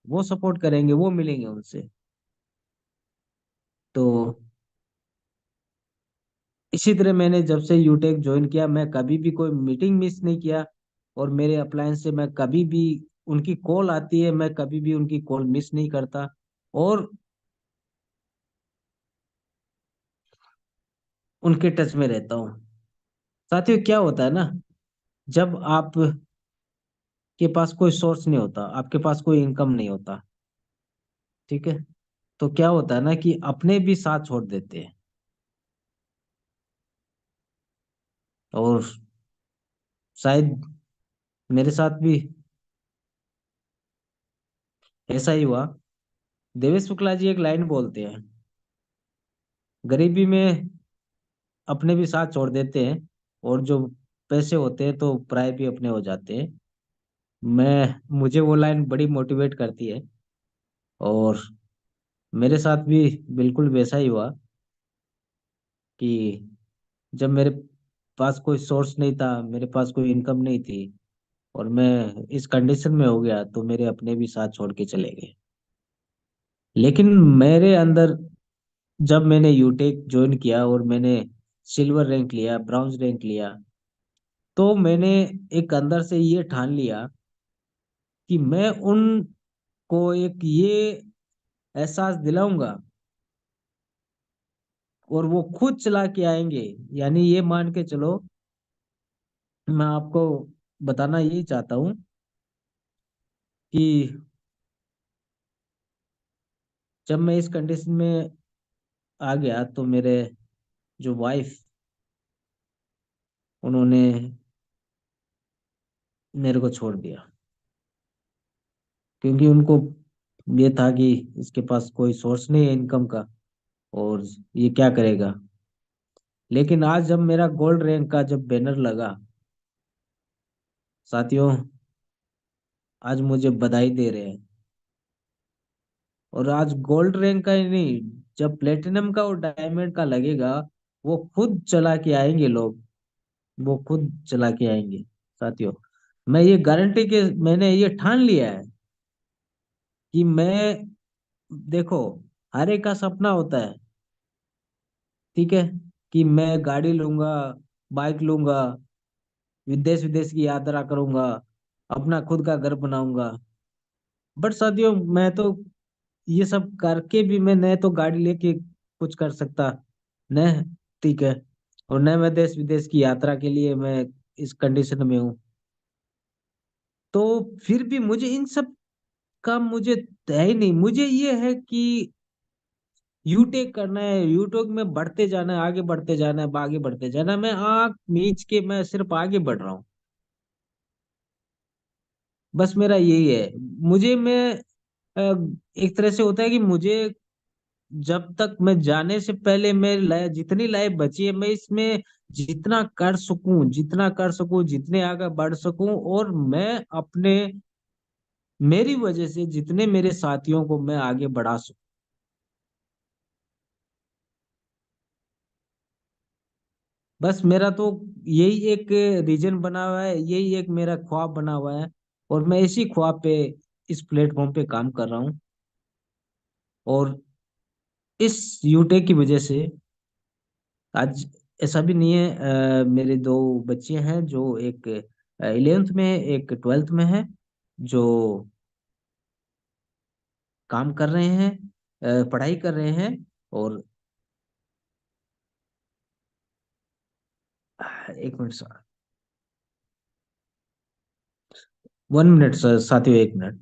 S7: वो सपोर्ट करेंगे, वो मिलेंगे उनसे। तो इसी तरह मैंने जब से यूटेक ज्वाइन किया, मैं कभी भी कोई मीटिंग मिस नहीं किया, और मेरे अपलायन से मैं कभी भी, उनकी कॉल आती है, मैं कभी भी उनकी कॉल मिस नहीं करता, और उनके टच में रहता हूँ। साथियों क्या होता है ना, जब आप के पास कोई सोर्स नहीं होता, आपके पास कोई इनकम नहीं होता, ठीक है, तो क्या होता है ना कि अपने भी साथ छोड़ देते हैं। और शायद मेरे साथ भी ऐसा ही हुआ। देवेश शुक्ला जी एक लाइन बोलते हैं, गरीबी में अपने भी साथ छोड़ देते हैं, और जो पैसे होते हैं तो पराए भी अपने हो जाते हैं। मैं मुझे वो लाइन बड़ी मोटिवेट करती है, और मेरे साथ भी बिल्कुल वैसा ही हुआ कि जब मेरे पास कोई सोर्स नहीं था, मेरे पास कोई इनकम नहीं थी, और मैं इस कंडीशन में हो गया, तो मेरे अपने भी साथ छोड़ के चले गए। लेकिन मेरे अंदर, जब मैंने यूटेक ज्वाइन किया और मैंने सिल्वर रैंक लिया, ब्रॉन्ज रैंक लिया, तो मैंने एक अंदर से ये ठान लिया कि मैं उनको एक ये एहसास दिलाऊंगा, और वो खुद चला के आएंगे। यानी ये मान के चलो, मैं आपको बताना यही चाहता हूँ कि जब मैं इस कंडीशन में आ गया, तो मेरे जो वाइफ, उन्होंने मेरे को छोड़ दिया, क्योंकि उनको ये था कि इसके पास कोई सोर्स नहीं है इनकम का, और ये क्या करेगा। लेकिन आज जब मेरा गोल्ड रैंक का जब बैनर लगा, साथियों, आज मुझे बधाई दे रहे हैं। और आज गोल्ड रैंक का ही नहीं, जब प्लेटिनम का और डायमंड का लगेगा, वो खुद चला के आएंगे लोग, वो खुद चला के आएंगे। साथियों मैं ये गारंटी के, मैंने ये ठान लिया है कि मैं, देखो, हर एक का सपना होता है, ठीक है, कि मैं गाड़ी लूंगा, बाइक लूंगा, विदेश विदेश की यात्रा करूंगा, अपना खुद का घर बनाऊंगा। बट साथियों मैं तो ये सब करके भी मैं न तो गाड़ी लेके कुछ कर सकता, न, ठीक है, और न मैं देश विदेश की यात्रा के लिए मैं इस कंडीशन में हूँ। तो फिर भी मुझे इन सब का मुझे है ही नहीं, मुझे ये है कि यूटेक करना है, यूटेक में बढ़ते जाना है, आगे बढ़ते जाना है, आगे बढ़ते जाना है। मैं आंख मीच के मैं सिर्फ आगे बढ़ रहा हूँ, बस मेरा यही है। मुझे मैं अ, एक तरह से होता है कि मुझे, जब तक मैं जाने से पहले मैं जितनी लाइफ बची है, मैं इसमें जितना कर सकूं, जितना कर सकूं, जितने आगे बढ़ सकूं, और मैं अपने, मेरी वजह से जितने मेरे साथियों को मैं आगे बढ़ा सकूं। बस मेरा तो यही एक रीजन बना हुआ है, यही एक मेरा ख्वाब बना हुआ है, और मैं इसी ख्वाब पे, इस प्लेटफॉर्म पे काम कर रहा हूँ। और इस यूटेक की वजह से आज ऐसा भी नहीं है, मेरे दो बच्चे हैं, जो एक 11th में है, एक 12th में है, जो काम कर रहे हैं, पढ़ाई कर रहे हैं। और एक मिनट सर, 1 मिनट सर, साथियों 1 मिनट।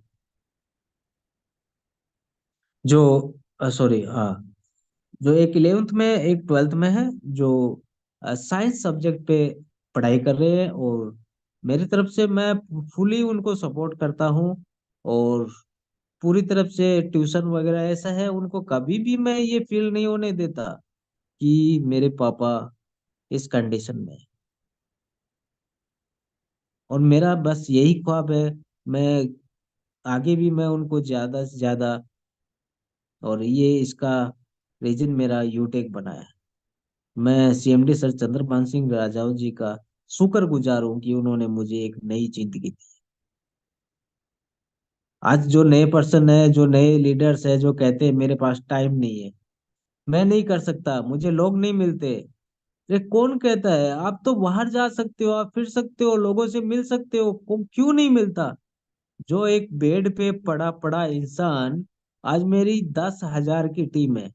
S7: जो, सॉरी, हाँ, जो एक 11th में, एक 12th में है, जो साइंस सब्जेक्ट पे पढ़ाई कर रहे हैं, और मेरी तरफ से मैं फुली उनको सपोर्ट करता हूँ। और पूरी तरफ से ट्यूशन वगैरह ऐसा है, उनको कभी भी मैं ये फील नहीं होने देता कि मेरे पापा इस कंडीशन में है। और मेरा बस यही ख्वाब है, मैं आगे भी मैं उनको ज्यादा से ज्यादा, और ये इसका रीजन मेरा यूटेक बना है। मैं सीएमडी सर चंद्रभान सिंह राजाऊ जी का शुक्रगुजार हूँ कि उन्होंने मुझे एक नई जिंदगी दी। आज जो नए पर्सन है, जो नए लीडर्स है, जो कहते हैं मेरे पास टाइम नहीं है, मैं नहीं कर सकता, मुझे लोग नहीं मिलते। अरे कौन कहता है? आप तो बाहर जा सकते हो, आप फिर सकते हो, लोगों से मिल सकते हो, क्यों नहीं मिलता? जो एक बेड पे पड़ा पड़ा इंसान, आज मेरी 10,000 की टीम है।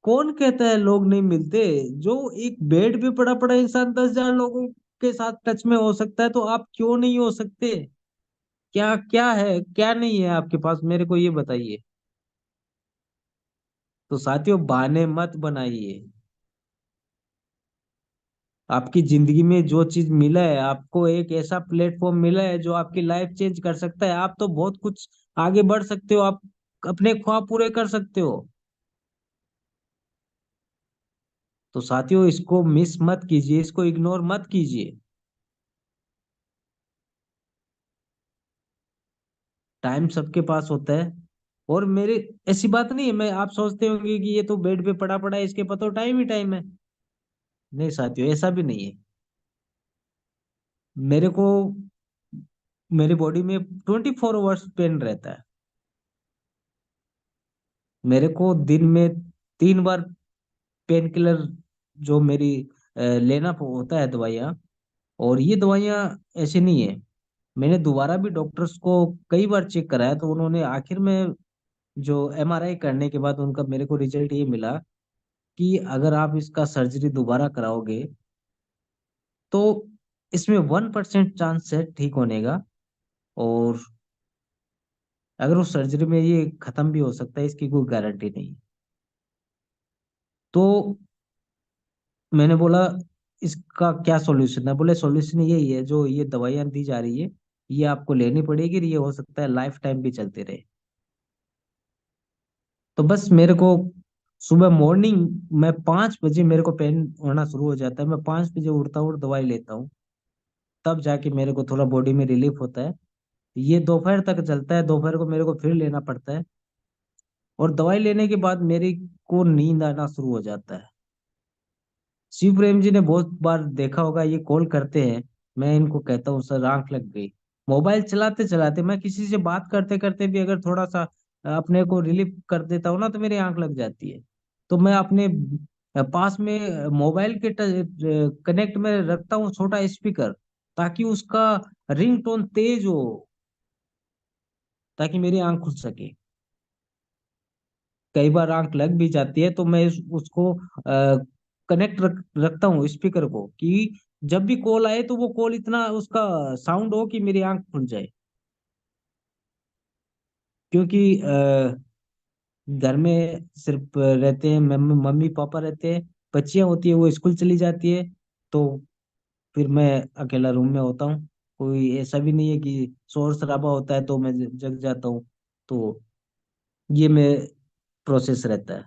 S7: कौन कहता है लोग नहीं मिलते? जो एक बेड पे पड़ा पड़ा इंसान 10,000 लोगों के साथ टच में हो सकता है, तो आप क्यों नहीं हो सकते? क्या क्या है, क्या नहीं है आपके पास, मेरे को ये बताइए। तो साथियों, बहाने मत बनाइए। आपकी जिंदगी में जो चीज मिला है, आपको एक ऐसा प्लेटफॉर्म मिला है जो आपकी लाइफ चेंज कर सकता है। आप तो बहुत कुछ आगे बढ़ सकते हो, आप अपने ख्वाब पूरे कर सकते हो। तो साथियों, इसको मिस मत कीजिए, इसको इग्नोर मत कीजिए। टाइम सबके पास होता है। और मेरे ऐसी बात नहीं है, मैं आप सोचते होंगे कि ये तो बेड पे पड़ा पड़ा है, इसके पास तो टाइम ही टाइम है। नहीं साथियों, ऐसा भी नहीं है। मेरे को मेरी बॉडी में 24 आवर्स पेन रहता है। मेरे को दिन में 3 बार पेन किलर, जो मेरी लेना होता है दवाइयाँ। और ये दवाइयाँ ऐसी नहीं है। मैंने दोबारा भी डॉक्टर्स को कई बार चेक कराया, तो उन्होंने आखिर में जो एमआरआई करने के बाद उनका मेरे को रिजल्ट ये मिला कि अगर आप इसका सर्जरी दोबारा कराओगे तो इसमें 1% चांस है ठीक होने का। और अगर उस सर्जरी में ये खत्म भी हो सकता है, इसकी कोई गारंटी नहीं। तो मैंने बोला इसका क्या सॉल्यूशन है? बोले सॉल्यूशन यही है, जो ये दवाइयाँ दी जा रही है ये आपको लेनी पड़ेगी, ये हो सकता है लाइफ टाइम भी चलते रहे। तो बस मेरे को सुबह मॉर्निंग में 5 बजे मेरे को पेन होना शुरू हो जाता है। मैं 5 बजे उठता हूँ और दवाई लेता हूँ, तब जाके मेरे को थोड़ा बॉडी में रिलीफ होता है। ये दोपहर तक चलता है, दोपहर को मेरे को फिर लेना पड़ता है। और दवाई लेने के बाद मेरी को नींद आना शुरू हो जाता है। शिव प्रेम जी ने बहुत बार देखा होगा, ये कॉल करते हैं, मैं इनको कहता हूँ सर आंख लग गई। मोबाइल चलाते चलाते, मैं किसी से बात करते करते भी अगर थोड़ा सा अपने को रिलीफ कर देता हूँ ना, तो मेरी आंख लग जाती है। तो मैं अपने पास में मोबाइल के कनेक्ट में रखता हूँ छोटा स्पीकर, ताकि उसका रिंगटोन तेज हो, ताकि मेरी आंख खुल सके। कई बार आंख लग भी जाती है, तो मैं उसको कनेक्ट रखता हूँ स्पीकर को, कि जब भी कॉल आए तो वो कॉल इतना उसका साउंड हो कि मेरी आंख खुल जाए। क्योंकि घर में सिर्फ रहते हैं, मम्मी पापा रहते हैं, बच्चियां होती है वो स्कूल चली जाती है, तो फिर मैं अकेला रूम में होता हूँ। कोई ऐसा भी नहीं है कि शोर शराबा होता है तो मैं जग जाता हूँ। तो ये मैं प्रोसेस रहता है।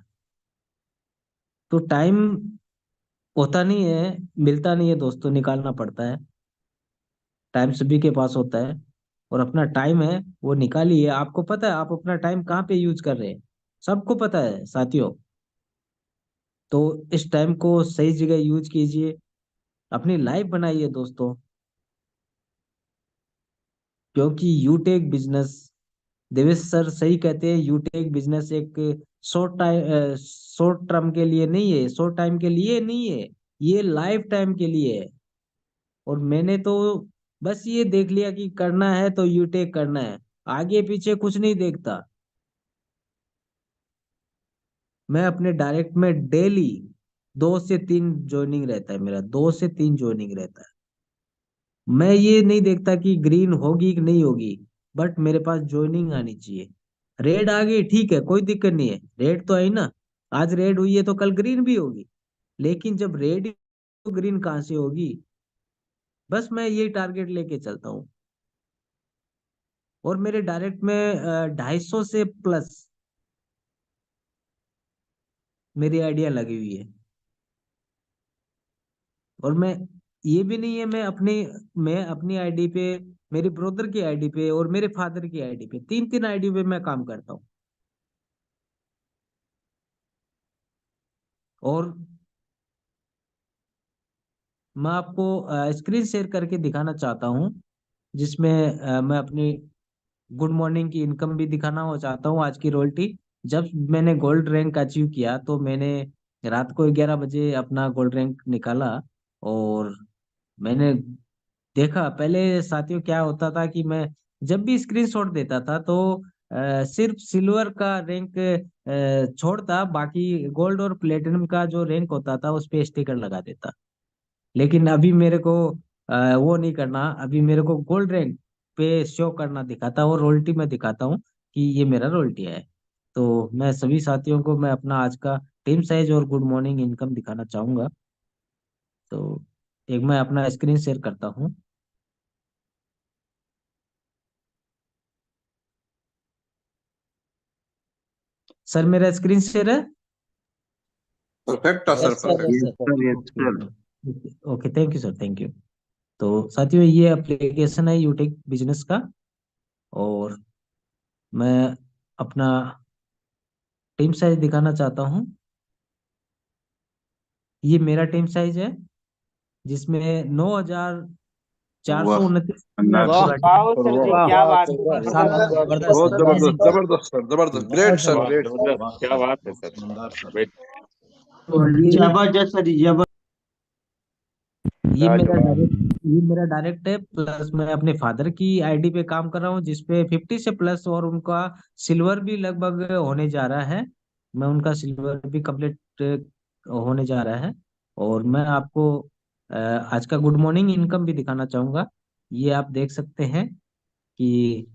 S7: तो टाइम होता नहीं है, मिलता नहीं है दोस्तों, निकालना पड़ता है। टाइम सभी के पास होता है, और अपना टाइम है वो निकालिए। आपको पता है आप अपना टाइम कहाँ पे यूज कर रहे हैं, सबको पता है साथियों। तो इस टाइम को सही जगह यूज कीजिए, अपनी लाइफ बनाइए दोस्तों। क्योंकि यूटेक बिजनेस, देवेश सर सही कहते हैं, यूटेक बिजनेस एक शॉर्ट टर्म के लिए नहीं है, शॉर्ट टाइम के लिए नहीं है, ये लाइफ टाइम के लिए है। और मैंने तो बस ये देख लिया कि करना है तो यूटेक करना है, आगे पीछे कुछ नहीं देखता। मैं अपने डायरेक्ट में डेली 2 से 3 ज्वाइनिंग रहता है मेरा, 2 से 3 ज्वाइनिंग रहता है। मैं ये नहीं देखता कि ग्रीन होगी कि नहीं होगी, बट मेरे पास ज्वाइनिंग आनी चाहिए। रेड आ गई ठीक है, कोई दिक्कत नहीं है, रेड तो आई ना। आज रेड हुई है तो कल ग्रीन भी होगी। लेकिन जब रेड तो ग्रीन कहाँ से होगी? बस मैं ये टारगेट लेके चलता हूँ। और मेरे डायरेक्ट में 250 से प्लस मेरी आइडिया लगी हुई है। और मैं ये भी नहीं है, मैं अपनी आईडी पे, मेरे ब्रदर की आईडी पे और मेरे फादर की आईडी पे, तीन तीन आईडी पे मैं काम करता हूँ। और मैं आपको स्क्रीन शेयर करके दिखाना चाहता हूँ, जिसमें मैं अपनी गुड मॉर्निंग की इनकम भी दिखाना हो चाहता हूँ। आज की रॉयल्टी, जब मैंने गोल्ड रैंक अचीव किया तो मैंने रात को 11 बजे अपना गोल्ड रैंक निकाला। और मैंने देखा पहले साथियों क्या होता था कि मैं जब भी स्क्रीनशॉट देता था तो सिर्फ सिल्वर का रैंक छोड़ता, बाकी गोल्ड और प्लेटिनम का जो रैंक होता था उस पे स्टिकर लगा देता। लेकिन अभी मेरे को वो नहीं करना, अभी मेरे को गोल्ड रैंक पे शो करना दिखाता और रोल्टी में दिखाता हूँ कि ये मेरा रोल्टी है। तो मैं सभी साथियों को मैं अपना आज का टीम साइज और गुड मॉर्निंग इनकम दिखाना चाहूंगा। तो एक मैं अपना स्क्रीन शेयर करता हूँ। सर मेरा स्क्रीन शेयर है।
S5: Perfect sir, perfect.
S4: Yes sir.
S7: Okay, thank you sir, thank you. तो साथियों ये एप्लीकेशन है यूटेक बिजनेस का। और मैं अपना टीम साइज दिखाना चाहता हूँ। ये मेरा टीम साइज है, जिसमें 9,429
S4: वाह
S1: वाह
S8: वाह सर जी,
S3: वाह
S8: क्या बात है
S3: वाह
S8: सर।
S1: शानदार, जबरदस्त,
S5: बहुत
S1: अमेजिंग।
S5: जबरदस्त, जबरदस्त सर, जबरदस्त, ग्रेट सर,
S8: वाह
S5: ग्रेट।
S8: जबरदस्त, क्या बात है सर। वेट।
S7: और
S6: जबरदस्त सर, जबरदस्त।
S7: ये मेरा डायरेक्ट है, प्लस मैं अपने फादर की आईडी पे काम कर रहा हूँ जिसपे 50 से प्लस, और उनका सिल्वर भी लगभग होने जा रहा है। मैं उनका सिल्वर भी कंप्लीट होने जा रहा है। और मैं आपको आज का गुड मॉर्निंग इनकम भी दिखाना चाहूंगा। ये आप देख सकते हैं कि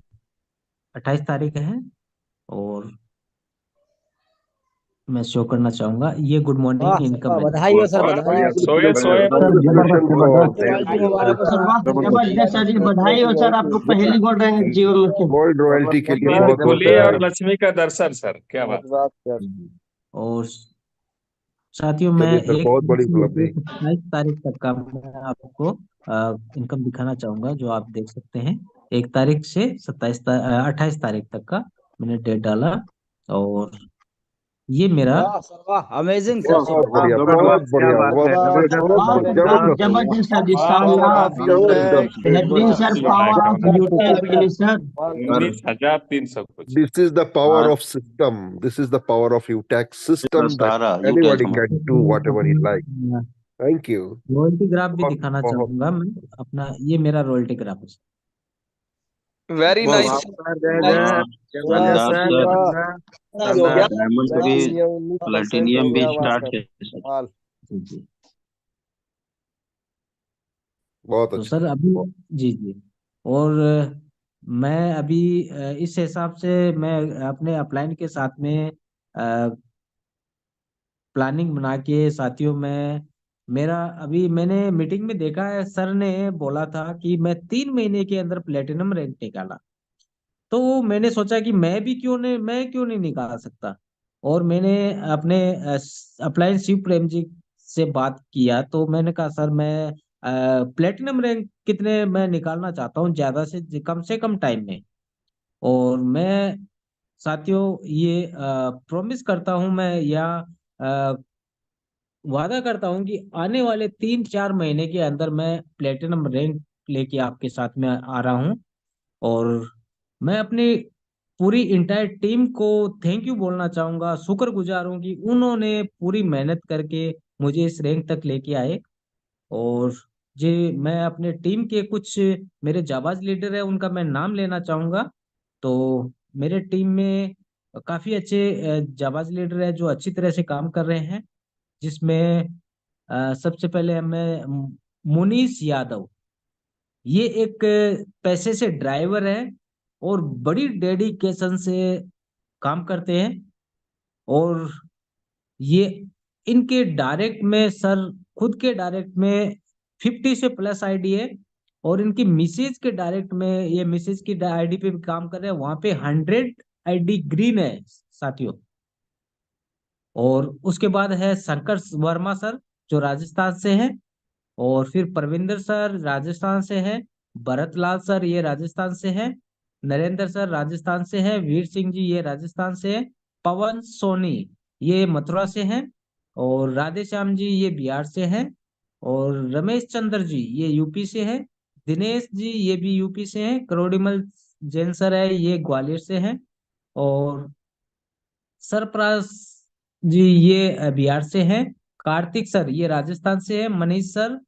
S7: 28 तारीख है। और मैं शो करना चाहूंगा, ये गुड
S1: वाह
S7: मॉर्निंग
S1: सर वाह,
S7: इनकम है।
S1: बधाई हो सर,
S8: वाह
S1: बधाई हो।
S8: सोए सोए
S7: सर जबरदस्त, जबरदस्त।
S3: रॉयल्टी मुबारक हो
S6: सर
S3: सर।
S6: वाह, जबरदस्त सर जी, बधाई हो सर, आपको पहली गोल्ड रैंक जीवन में।
S5: गोल्ड रॉयल्टी के लिए
S8: नींद
S5: बहुत बहुत
S8: खुली और लक्ष्मी का दर्शन सर, क्या बात।
S7: और साथियों मैं
S5: चलिए सर,
S7: एक
S5: बहुत
S7: तारीख
S5: बड़ी
S7: से
S5: उपलब्धि।
S7: लेकर 27 तारीख तक का मैं आपको इनकम दिखाना चाहूंगा, जो आप देख सकते हैं। 1 तारीख से 28 तारीख तक का मैंने डेट डाला। और ये मेरा
S1: वाह सर वाह, अमेजिंग सर,
S5: बहुत
S1: सुपर।
S5: बढ़िया, बहुत बढ़िया,
S6: वाह सर वाह,
S5: जबरदस्त,
S6: जबरदस्त सर जी, शानदार।
S5: जबरदस्त।
S6: बेहतरीन sir, power of यूटेक business sir.
S8: 19,300 कुछ।
S5: This is the power of system. This is the power of UTAX system that
S4: सारा यूटेक
S5: anybody can do whatever he like. Thank you.
S7: Royalty graph भी
S5: बहुत
S7: दिखाना
S5: बहुत
S7: चाहूंगा मैं अपना। ये मेरा रॉयल्टी ग्राफ है।
S3: वेरी
S5: बहुत
S3: नाइस।
S4: शानदार सर।
S3: हो गया।
S4: डायमंड भी, प्लेटिनियम भी स्टार्ट है सर।
S7: जी।
S5: बहुत
S7: तो
S5: अच्छा।
S7: सर अभी, जी जी। और मैं अभी इस हिसाब से मैं अपने अपलाइन के साथ में प्लानिंग बना के साथियों में, मेरा अभी मैंने मीटिंग में देखा है, सर ने बोला था कि मैं 3 महीने के अंदर प्लेटिनम रैंक निकाला। तो मैंने सोचा कि मैं क्यों नहीं निकाल सकता। और मैंने अपने अपलायंस शिव प्रेम जी से बात किया, तो मैंने कहा सर मैं प्लेटिनम रैंक कितने मैं निकालना चाहता हूँ, ज्यादा से कम टाइम में। और मैं साथियों ये प्रॉमिस करता हूँ मैं, या अ, वादा करता हूँ कि आने वाले 3-4 महीने के अंदर मैं प्लेटिनम रैंक लेके आपके साथ में आ रहा हूँ। और मैं अपनी पूरी इंटायर टीम को थैंक यू बोलना चाहूंगा, शुक्रगुजार हूँ कि उन्होंने पूरी मेहनत करके मुझे इस रैंक तक लेके आए। और जे मैं अपने टीम के कुछ मेरे जाबाज लीडर है उनका मैं नाम लेना चाहूंगा। तो मेरे टीम में काफी अच्छे जाबाज लीडर है जो अच्छी तरह से काम कर रहे हैं, जिसमें सबसे पहले मैं मुनीश यादव, ये एक पैसे से ड्राइवर है और बड़ी डेडिकेशन से काम करते हैं। और ये इनके डायरेक्ट में सर, खुद के डायरेक्ट में 50 से प्लस आईडी है। और इनकी मिसेज के डायरेक्ट में, ये मिसेज की आईडी पे भी काम कर रहे हैं, वहां पे 100 आईडी ग्रीन है साथियों। और उसके बाद है शंकर वर्मा सर जो राजस्थान से है, और फिर परविंदर सर राजस्थान से है, भरत लाल सर ये राजस्थान से है, नरेंद्र सर राजस्थान से है, वीर सिंह जी ये राजस्थान से है, पवन सोनी ये मथुरा से है, और राधे श्याम जी ये बिहार से है, और रमेश चंद्र जी ये यूपी से है, दिनेश जी ये भी यूपी से है, करोड़ीमल जैन सर है ये ग्वालियर से है, और सरफराज जी ये बिहार से हैं, कार्तिक सर ये राजस्थान से है, मनीष सर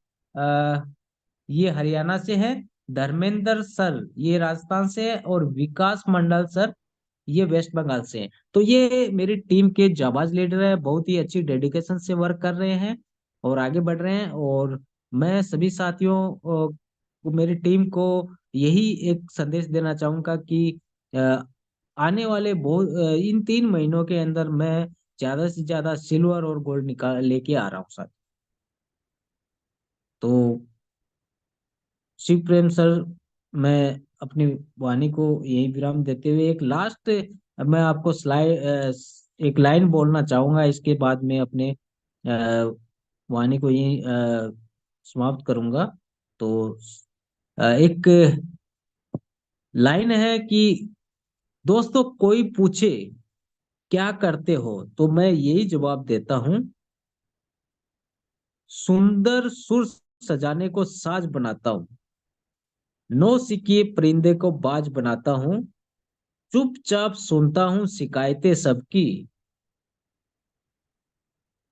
S7: ये हरियाणा से है, धर्मेंद्र सर ये राजस्थान से है, और विकास मंडल सर ये वेस्ट बंगाल से हैं। तो ये मेरी टीम के जाबाज लीडर है, बहुत ही अच्छी डेडिकेशन से वर्क कर रहे हैं और आगे बढ़ रहे हैं। और मैं सभी साथियों मेरी टीम को यही एक संदेश देना चाहूंगा कि अ, आने वाले इन 3 महीनों के अंदर मैं ज्यादा से ज्यादा सिल्वर और गोल्ड निकाल लेके आ रहा हूँ सर। तो शिव प्रेम सर, मैं अपनी वाणी को यही विराम देते हुए एक लास्ट मैं आपको एक लाइन बोलना चाहूंगा, इसके बाद मैं अपने वाणी को यही समाप्त करूंगा। तो एक लाइन है कि दोस्तों कोई पूछे क्या करते हो तो मैं यही जवाब देता हूं, सुंदर सुर सजाने को साज बनाता हूं, नौ सिकिए परिंदे को बाज बनाता हूं, चुपचाप सुनता हूं शिकायतें सबकी,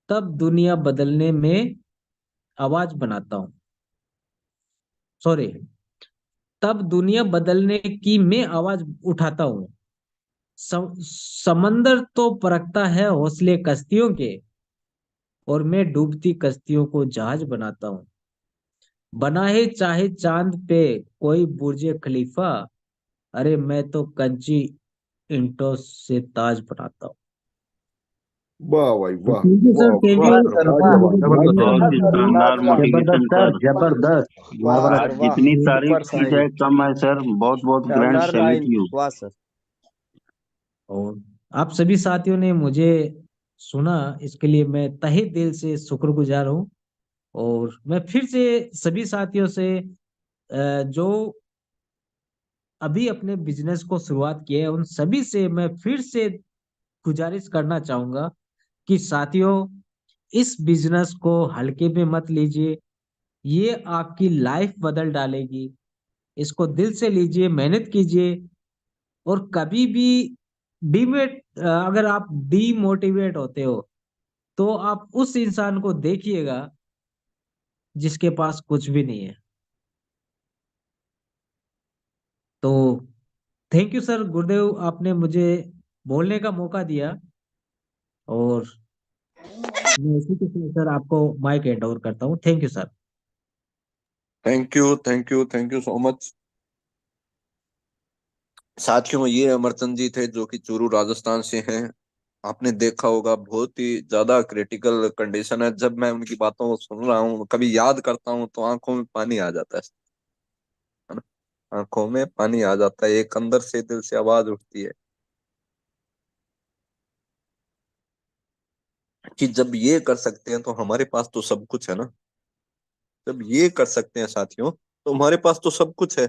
S7: तब दुनिया बदलने में आवाज बनाता हूं, सॉरी, तब दुनिया बदलने की मैं आवाज उठाता हूं, समंदर तो परखता है हौसले कश्तियों के, और मैं डूबती कश्तियों को जहाज बनाता हूं, बनाए चाहे चांद पे कोई बुर्ज खलीफा, अरे मैं तो कंची ईंटों से ताज बनाता हूँ।
S9: वाह भाई वाह
S7: थैंक यू सर,
S9: वाह
S7: थैंक
S9: वाह
S7: यू।
S1: वाह
S9: सर
S1: सर वाह,
S9: लाजवाब
S2: जबरदस्त
S4: बहुत ही
S1: सर
S4: शानदार
S1: लाजवाब,
S4: मोटिवेशन
S2: जबरदस्त सर,
S4: सर।
S2: जबरदस्त।
S1: वाह
S2: महाभारत
S1: सर
S4: आज
S1: वाह,
S4: जितनी
S3: सुपर
S4: तारीफ की
S3: साइन,
S4: जाए कम है सर। बहुत बहुत ग्रैंड
S3: शानदार
S4: सैल्यूट
S3: लाइन।
S4: यू।
S1: वाह सर।
S7: और आप सभी साथियों ने मुझे सुना, इसके लिए मैं तहे दिल से शुक्रगुजार हूँ। और मैं फिर से सभी साथियों से जो अभी अपने बिजनेस को शुरुआत किए हैं, उन सभी से मैं फिर से गुजारिश करना चाहूंगा कि साथियों इस बिजनेस को हल्के में मत लीजिए, ये आपकी लाइफ बदल डालेगी। इसको दिल से लीजिए, मेहनत कीजिए, और कभी भी अगर आप डीमोटिवेट होते हो तो आप उस इंसान को देखिएगा जिसके पास कुछ भी नहीं है। तो थैंक यू सर गुरुदेव, आपने मुझे बोलने का मौका दिया, और मैं इसी के साथ सर आपको माइक हैंड ओवर करता हूँ। Thank you sir.
S5: Thank you thank you thank you so much. साथियों, ये अमरचंद जी थे जो कि चूरू राजस्थान से हैं। आपने देखा होगा बहुत ही ज्यादा क्रिटिकल कंडीशन है। जब मैं उनकी बातों को सुन रहा हूँ, कभी याद करता हूँ, तो आंखों में पानी आ जाता है ना। आंखों में पानी आ जाता है, एक अंदर से दिल से आवाज उठती है कि जब ये कर सकते हैं तो हमारे पास तो सब कुछ है ना। जब ये कर सकते हैं साथियों, तो हमारे पास तो सब कुछ है।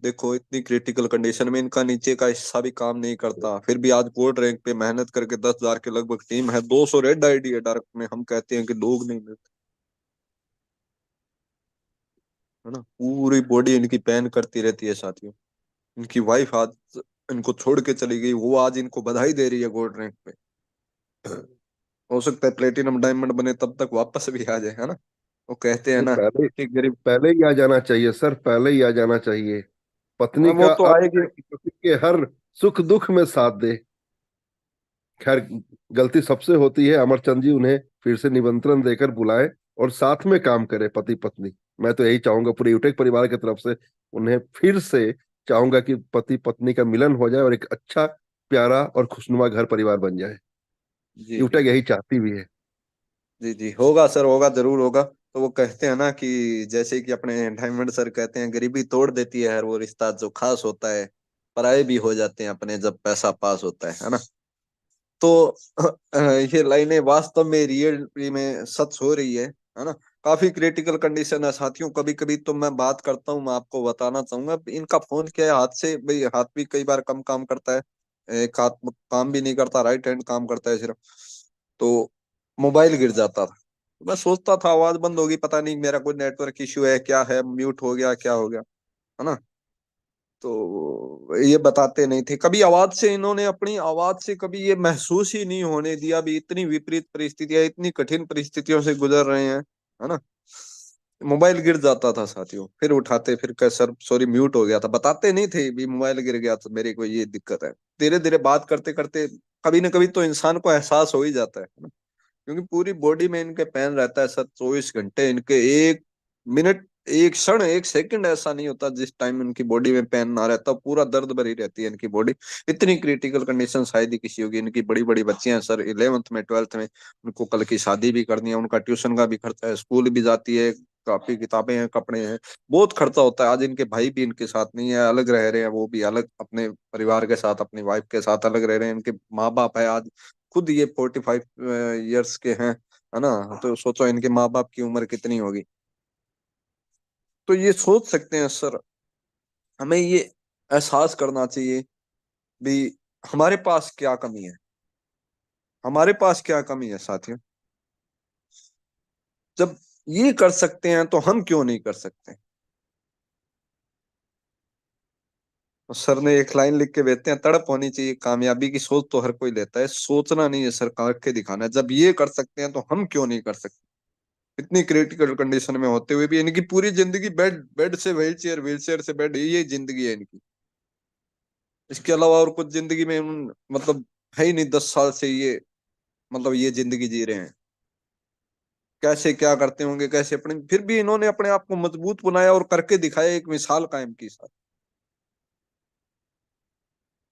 S5: देखो, इतनी क्रिटिकल कंडीशन में इनका नीचे का हिस्सा भी काम नहीं करता, फिर भी आज गोल्ड रैंक पे मेहनत करके 10,000 के लगभग टीम है, 200 रेड आईडी है डार्क में। हम कहते हैं कि लोग नहीं मिलते, है ना। पूरी बॉडी इनकी पेन करती रहती है साथियों। इनकी वाइफ आज इनको छोड़ के चली गई, वो आज इनको बधाई दे रही है गोल्ड रैंक पे। हो सकता है प्लेटिनम डायमंड बने तब तक वापस भी आ जाए, है ना। वो कहते हैं
S9: नहीं,
S5: ना
S9: पहले
S5: कि गरीब।
S9: पहले ही आ जाना चाहिए सर, पहले ही आ जाना चाहिए। पत्नी
S5: वो
S9: का
S5: तो
S9: अर्थ
S5: आएगी।
S9: है कि पति के हर सुख दुख में साथ दे। खैर, गलती सबसे होती है। अमरचंद जी उन्हें फिर से निमंत्रण देकर बुलाएं और साथ में काम करें पति पत्नी। मैं तो यही चाहूंगा पूरे यूटेक परिवार की तरफ से। उन्हें फिर से चाहूंगा कि पति पत्नी का मिलन हो जाए और एक अच्छा प्यारा और खुशनुमा घर परिवार बन जाए।
S5: जी जी
S9: यूटेक
S5: जी
S9: यही चाहती भी है।
S5: जी जी, होगा सर, होगा, जरूर होगा। तो वो कहते हैं ना कि जैसे कि अपने डायमंड सर कहते हैं, गरीबी तोड़ देती है हर वो रिश्ता जो खास होता है, पराये भी हो जाते हैं अपने जब पैसा पास होता है ना। तो ये लाइनें वास्तव में रियल में सच हो रही है ना। काफी क्रिटिकल कंडीशन है साथियों। कभी कभी तो मैं बात करता हूँ, मैं आपको बताना चाहूंगा, इनका फोन क्या है, हाथ से भाई हाथ भी कई बार कम काम करता है, एक हाथ काम भी नहीं करता, राइट हैंड काम करता है सिर्फ। तो मोबाइल गिर जाता था, मैं सोचता था आवाज बंद होगी, पता नहीं मेरा कोई नेटवर्क इश्यू है क्या है, म्यूट हो गया क्या हो गया, है ना। तो ये बताते नहीं थे कभी आवाज से, इन्होंने अपनी आवाज से कभी ये महसूस ही नहीं होने दिया भी इतनी विपरीत परिस्थितियां, इतनी कठिन परिस्थितियों से गुजर रहे हैं, है ना। मोबाइल गिर जाता था साथियों, फिर उठाते, फिर कह सर सॉरी म्यूट हो गया था, बताते नहीं थे भी मोबाइल गिर गया तो मेरे को ये दिक्कत है। धीरे धीरे बात करते करते कभी ना कभी तो इंसान को एहसास हो ही जाता है ना। क्योंकि पूरी बॉडी में इनके पेन रहता है सर, 24 घंटे इनके, एक मिनट, एक क्षण, एक सेकंड ऐसा नहीं होता जिस टाइम इनकी बॉडी में पेन ना रहता, पूरा दर्द भरी रहती है इनकी बॉडी। इतनी क्रिटिकल कंडीशन शायद ही किसी होगी। इनकी बड़ी बड़ी बच्चियां हैं सर, 11th में 12th में, उनको कल की शादी भी करनी है, उनका ट्यूशन का भी खर्चा है, स्कूल भी जाती है, कापी किताबें हैं, कपड़े हैं, बहुत खर्चा होता है। आज इनके भाई भी इनके साथ नहीं है, अलग रह रहे हैं, वो भी अलग अपने परिवार के साथ, अपनी वाइफ के साथ अलग रह रहे हैं। इनके माँ बाप है आज, खुद ये 45 ईयर्स के हैं, है ना। तो सोचो इनके माँ बाप की उम्र कितनी होगी। तो ये सोच सकते हैं सर, हमें ये एहसास करना चाहिए भी हमारे पास क्या कमी है, हमारे पास क्या कमी है साथियों। जब ये कर सकते हैं तो हम क्यों नहीं कर सकते। तो सर ने एक लाइन लिख के भेजते हैं, तड़प होनी चाहिए कामयाबी की, सोच तो हर कोई लेता है, सोचना नहीं है सर, करके दिखाना है। जब ये कर सकते हैं तो हम क्यों नहीं कर सकते। इतनी क्रिटिकल कंडीशन में होते हुए भी इनकी पूरी जिंदगी बेड, बेड से व्हीलचेयर, व्हीलचेयर से बेड, ये जिंदगी है इनकी। इसके अलावा और कुछ जिंदगी में मतलब है ही नहीं। 10 साल से ये मतलब ये जिंदगी जी रहे हैं। कैसे क्या करते होंगे, कैसे अपने, फिर भी इन्होंने अपने आप को मजबूत बनाया और करके दिखाया, एक मिसाल कायम की सर।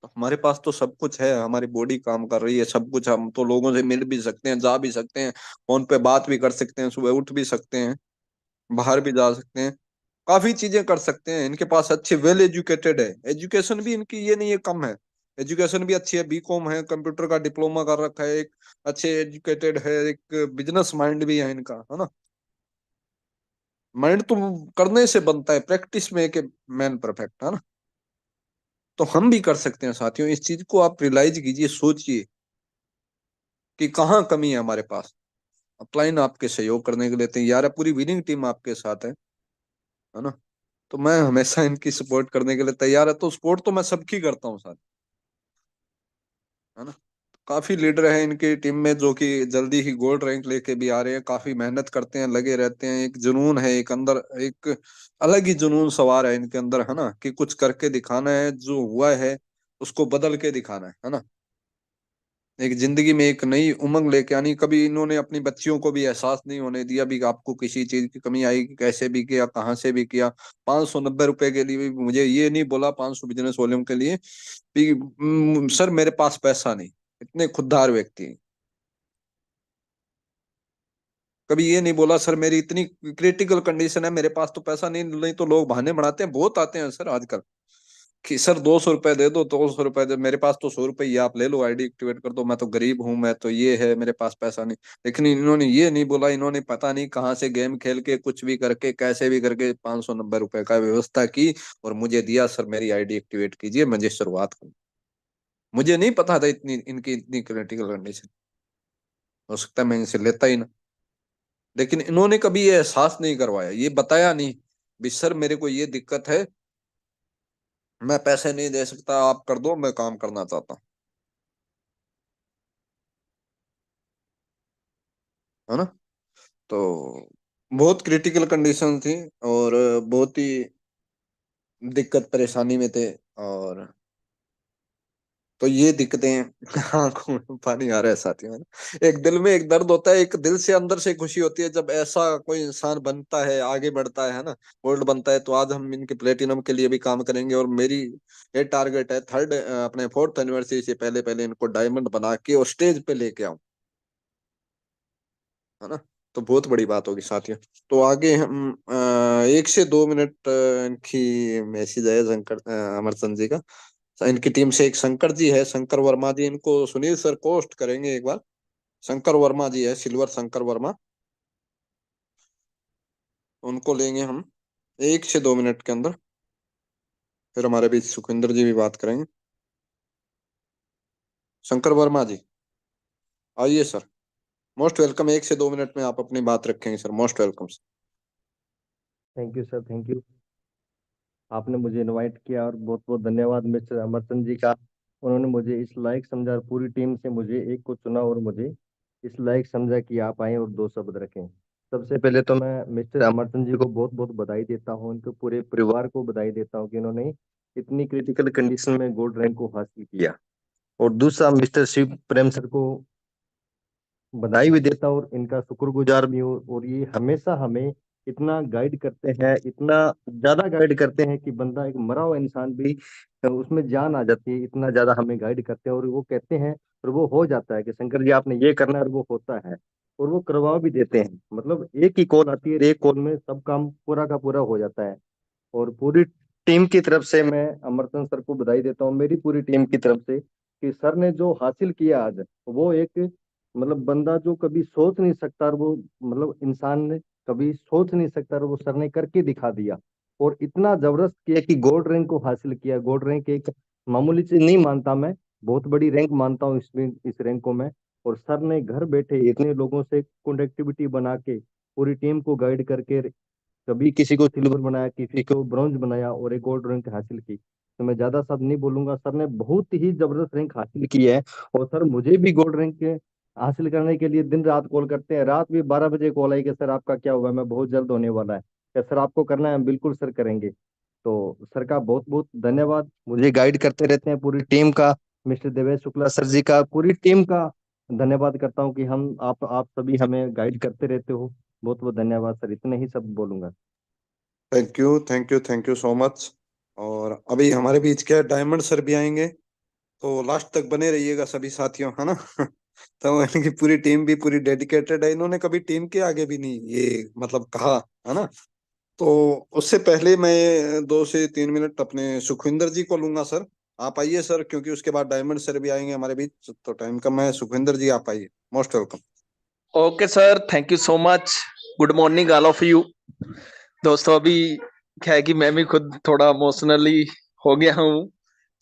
S5: तो हमारे पास तो सब कुछ है, हमारी बॉडी काम कर रही है, सब कुछ, हम तो लोगों से मिल भी सकते हैं, जा भी सकते हैं, फोन पे बात भी कर सकते हैं, सुबह उठ भी सकते हैं, बाहर भी जा सकते हैं, काफी चीजें कर सकते हैं। इनके पास अच्छे वेल एजुकेटेड है, एजुकेशन भी इनकी ये नहीं है कम है, एजुकेशन भी अच्छी है, बीकॉम है, कंप्यूटर का डिप्लोमा कर रखा है, एक अच्छे एजुकेटेड है, एक बिजनेस माइंड भी है इनका, है ना। माइंड तो करने से बनता है, प्रैक्टिस में एक मैन परफेक्ट, है ना। तो हम भी कर सकते हैं साथियों। इस चीज को आप रियलाइज कीजिए, सोचिए कि कहाँ कमी है हमारे पास। अपलाइन आपके सहयोग करने के लिए तैयार है, पूरी विनिंग टीम आपके साथ है ना। तो मैं हमेशा इनकी सपोर्ट करने के लिए तैयार है। तो सपोर्ट तो मैं सबकी करता हूँ साथ, है ना। काफी लीडर हैं इनकी टीम में जो कि जल्दी ही गोल्ड रैंक लेके भी आ रहे हैं, काफी मेहनत करते हैं, लगे रहते हैं, एक जुनून है, एक अंदर एक अलग ही जुनून सवार है इनके अंदर, है ना, कि कुछ करके दिखाना है, जो हुआ है उसको बदल के दिखाना है ना। एक जिंदगी में एक नई उमंग लेके आनी। कभी इन्होंने अपनी बच्चियों को भी एहसास नहीं होने दिया भी आपको किसी चीज की कमी आएगी, कैसे भी किया, कहाँ से भी किया। 590 रुपए के लिए भी मुझे ये नहीं बोला, 500 बिजनेस वॉल्यूम के लिए भी, सर मेरे पास पैसा नहीं। इतने खुददार व्यक्ति हैं। कभी ये नहीं बोला सर मेरी इतनी क्रिटिकल कंडीशन है, मेरे पास तो पैसा नहीं, नहीं तो लोग बहाने बनाते हैं, बहुत आते हैं सर आजकल कि सर 200 रुपए दे दो, 200 रुपए दे, मेरे पास तो 100 रुपए ही, आप ले लो, आईडी एक्टिवेट कर दो, मैं तो गरीब हूं, मैं तो ये है, मेरे पास पैसा नहीं। लेकिन इन्होंने ये नहीं बोला, इन्होंने पता नहीं कहाँ से गेम खेल के, कुछ भी करके, कैसे भी करके 590 रुपए का व्यवस्था की और मुझे दिया, सर मेरी आईडी एक्टिवेट कीजिए, मुझे शुरुआत करूँ। मुझे नहीं पता था इतनी इनकी इतनी क्रिटिकल कंडीशन, हो सकता है मैं इनसे लेता ही ना। लेकिन इन्होंने कभी ये एहसास नहीं करवाया, ये बताया नहीं भी सर मेरे को ये दिक्कत है, मैं पैसे नहीं दे सकता, आप कर दो, मैं काम करना चाहता हूँ, है ना। तो बहुत क्रिटिकल कंडीशन थी और बहुत ही दिक्कत परेशानी में थे। और तो ये दिक्कतें आंखों में पानी आ रहा है साथियों, है ना। एक दिल में एक दर्द होता है, एक दिल से अंदर से खुशी होती है जब ऐसा कोई इंसान बनता है, आगे बढ़ता है ना, गोल्ड बनता है। तो आज हम इनके प्लेटिनम के लिए भी काम करेंगे और मेरी ये टारगेट है, थर्ड अपने 4th एनिवर्सरी से पहले पहले इनको डायमंड बना के और स्टेज पे लेके आऊं, है ना। तो बहुत बड़ी बात होगी साथियों। तो आगे हम 1 से 2 मिनट इनकी मैसेज है अमरचंद जी का। इनकी टीम से एक शंकर जी है, शंकर वर्मा जी, इनको सुनील सर पोस्ट करेंगे एक बार। शंकर वर्मा जी है, सिल्वर शंकर वर्मा, उनको लेंगे हम 1 से 2 मिनट के अंदर। फिर हमारे बीच सुखविंदर जी भी बात करेंगे। शंकर वर्मा जी आइए सर, मोस्ट वेलकम। 1 से 2 मिनट में आप अपनी बात रखेंगे sir, most welcome sir.
S10: Thank you sir, thank you. आपने मुझे इनवाइट किया और बहुत बहुत धन्यवाद मिस्टर अमरचंद जी का। उन्होंने मुझे इस लायक समझा और पूरी टीम से मुझे एक को चुना और मुझे इस लायक समझा कि आप आए और 2 शब्द रखें। सबसे पहले तो मैं मिस्टर अमरचंद जी को बहुत बहुत बधाई देता हूँ, उनके पूरे परिवार को बधाई देता हूँ कि उन्होंने इतनी क्रिटिकल कंडीशन में गोल्ड रैंक को हासिल किया। और दूसरा मिस्टर शिव प्रेम सर को बधाई भी देता हूँ और इनका शुक्रगुजार भी हूँ। और ये हमेशा हमें इतना गाइड करते हैं, इतना ज्यादा गाइड करते हैं कि बंदा एक मरा हुआ इंसान भी उसमें जान आ जाती है। इतना ज्यादा हमें गाइड करते हैं और वो कहते हैं और वो हो जाता है कि शंकर जी आपने ये करना है और वो होता है और वो करवा भी देते हैं। मतलब एक ही कॉल आती है, एक कॉल में सब काम पूरा का पूरा हो जाता है। और पूरी टीम की तरफ से मैं अमरचंद सर को बधाई देता हूँ, मेरी पूरी टीम की तरफ से, कि सर ने जो हासिल किया आज, वो एक मतलब बंदा जो कभी सोच नहीं सकता और वो मतलब इंसान ने कभी सोच नहीं सकता और वो सर ने करके दिखा दिया। और इतना जबरदस्त किया कि गोल्ड रैंक को हासिल किया। गोल्ड रैंक एक मामूली चीज नहीं मानता मैं, बहुत बड़ी रैंक मानता हूँ इसमें, इस रैंक को मैं। और सर ने घर बैठे इतने लोगों से कनेक्टिविटी बना के पूरी टीम को गाइड करके कभी किसी को सिल्वर बनाया, किसी को ब्रॉन्ज बनाया और एक गोल्ड रैंक हासिल की। तो मैं ज्यादा शब्द नहीं बोलूंगा, सर ने बहुत ही जबरदस्त रैंक हासिल की है। और सर मुझे भी गोल्ड रैंक हासिल करने के लिए दिन रात कॉल करते हैं। रात भी 12 बजे कॉल आई कि सर आपका क्या हुआ, मैं बहुत जल्द होने वाला है, क्या सर आपको करना है, हम बिल्कुल सर करेंगे। तो सर का बहुत बहुत धन्यवाद, मुझे गाइड करते रहते हैं। पूरी टीम का, मिस्टर देवेश शुक्ला सर जी का, पूरी टीम का धन्यवाद करता हूँ कि हम आप सभी हमें गाइड करते रहते हो। बहुत बहुत धन्यवाद सर, इतने ही सब बोलूंगा।
S5: Thank you, thank you, thank you so much. और अभी हमारे बीच क्या डायमंड सर भी आएंगे, तो लास्ट तक बने रहिएगा सभी साथियों, है ना। तो इनकी पूरी टीम भी पूरी डेडिकेटेड है, इन्होंने कभी टीम के आगे भी नहीं ये मतलब कहा, है ना। तो उससे पहले मैं 2 से 3 मिनट अपने सुखविंदर जी को लूंगा। सर आप आइए सर, क्योंकि उसके बाद डायमंड सर भी आएंगे हमारे बीच, तो टाइम कम है। सुखविंदर जी आप आइए, most welcome.
S11: Okay sir, thank you so much. Good morning all of you. दोस्तों अभी क्या है कि मैं भी खुद थोड़ा इमोशनली हो गया हूँ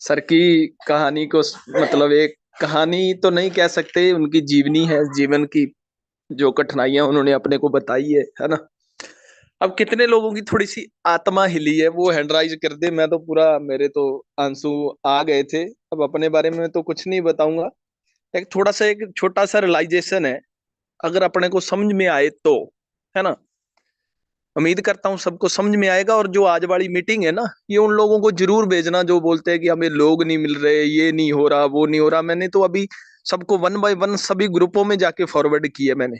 S11: सर की कहानी को, मतलब एक कहानी तो नहीं कह सकते, उनकी जीवनी है, जीवन की जो कठिनाइयां उन्होंने अपने को बताई है ना। अब कितने लोगों की थोड़ी सी आत्मा हिली है, वो हैंड राइज कर दे। मैं तो पूरा, मेरे तो आंसू आ गए थे। अब अपने बारे में तो कुछ नहीं बताऊंगा, एक थोड़ा सा एक छोटा सा रियलाइजेशन है, अगर अपने को समझ में आए तो, है ना। उम्मीद करता हूँ सबको समझ में आएगा। और जो आज वाली मीटिंग है ना, ये उन लोगों को जरूर भेजना जो बोलते हैं कि हमें लोग नहीं मिल रहे, ये नहीं हो रहा, वो नहीं हो रहा। मैंने तो अभी सबको 1 बाय 1 सभी ग्रुपों में जाके फॉरवर्ड किए मैंने।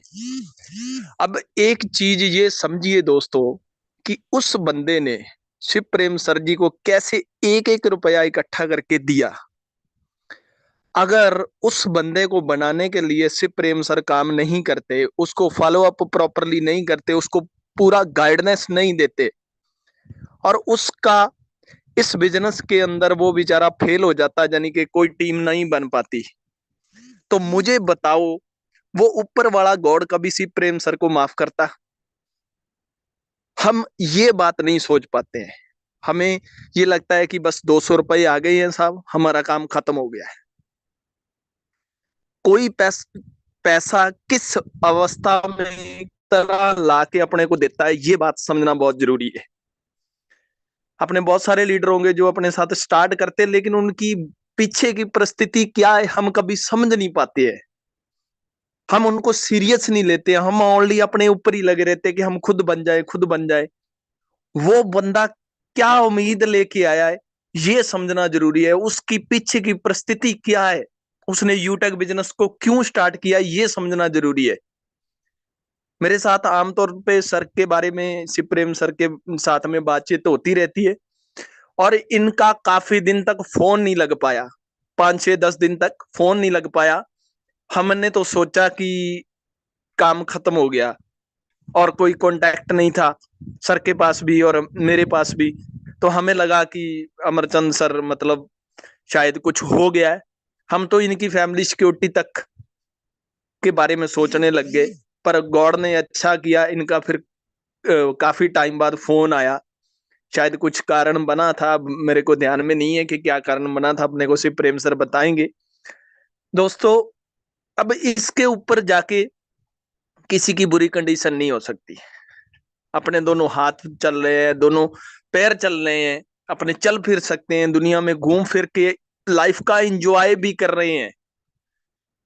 S11: अब एक चीज ये समझिए दोस्तों, कि उस बंदे ने शिव प्रेम सर जी को कैसे 1-1 रुपया इकट्ठा करके दिया। अगर उस बंदे को बनाने के लिए शिव प्रेम सर काम नहीं करते, उसको फॉलो अप प्रॉपरली नहीं करते, उसको पूरा गाइडेंस नहीं देते, और उसका इस बिजनेस के अंदर वो बेचारा फेल हो जाता, यानी कि कोई टीम नहीं बन पाती, तो मुझे बताओ वो ऊपर वाला गॉड कभी शिव प्रेम सर को माफ करता? हम ये बात नहीं सोच पाते हैं। हमें ये लगता है कि बस 200 रुपए आ गए हैं साहब, हमारा काम खत्म हो गया है। कोई पैसा किस अवस्था में तरह लाके अपने को देता है, ये बात समझना बहुत जरूरी है। अपने बहुत सारे लीडर होंगे जो अपने साथ स्टार्ट करते हैं, लेकिन उनकी पीछे की परिस्थिति क्या है हम कभी समझ नहीं पाते हैं। हम उनको सीरियस नहीं लेते, हम ओनली अपने ऊपर ही लगे रहते हैं कि हम खुद बन जाए, खुद बन जाए। वो बंदा क्या उम्मीद लेके आया है, ये समझना जरूरी है। उसकी पीछे की परिस्थिति क्या है, उसने यूटेक बिजनेस को क्यों स्टार्ट किया, ये समझना जरूरी है। मेरे साथ आमतौर पे सर के बारे में, शिव प्रेम सर के साथ में बातचीत होती रहती है, और इनका काफी दिन तक फोन नहीं लग पाया, 5-6-10 दिन तक फोन नहीं लग पाया। हमने तो सोचा कि काम खत्म हो गया, और कोई कांटेक्ट नहीं था सर के पास भी और मेरे पास भी। तो हमें लगा कि अमरचंद सर मतलब शायद कुछ हो गया है। हम तो इनकी फैमिली सिक्योरिटी तक के बारे में सोचने लग गए, पर गॉड ने अच्छा किया, इनका फिर काफी टाइम बाद फोन आया। शायद कुछ कारण बना था, अब मेरे को ध्यान में नहीं है कि क्या कारण बना था, अपने को सिर्फ प्रेम सर बताएंगे। दोस्तों अब इसके ऊपर जाके किसी की बुरी कंडीशन नहीं हो सकती। अपने दोनों हाथ चल रहे हैं, दोनों पैर चल रहे हैं, अपने चल फिर सकते हैं, दुनिया में घूम फिर के लाइफ का एंजॉय भी कर रहे हैं।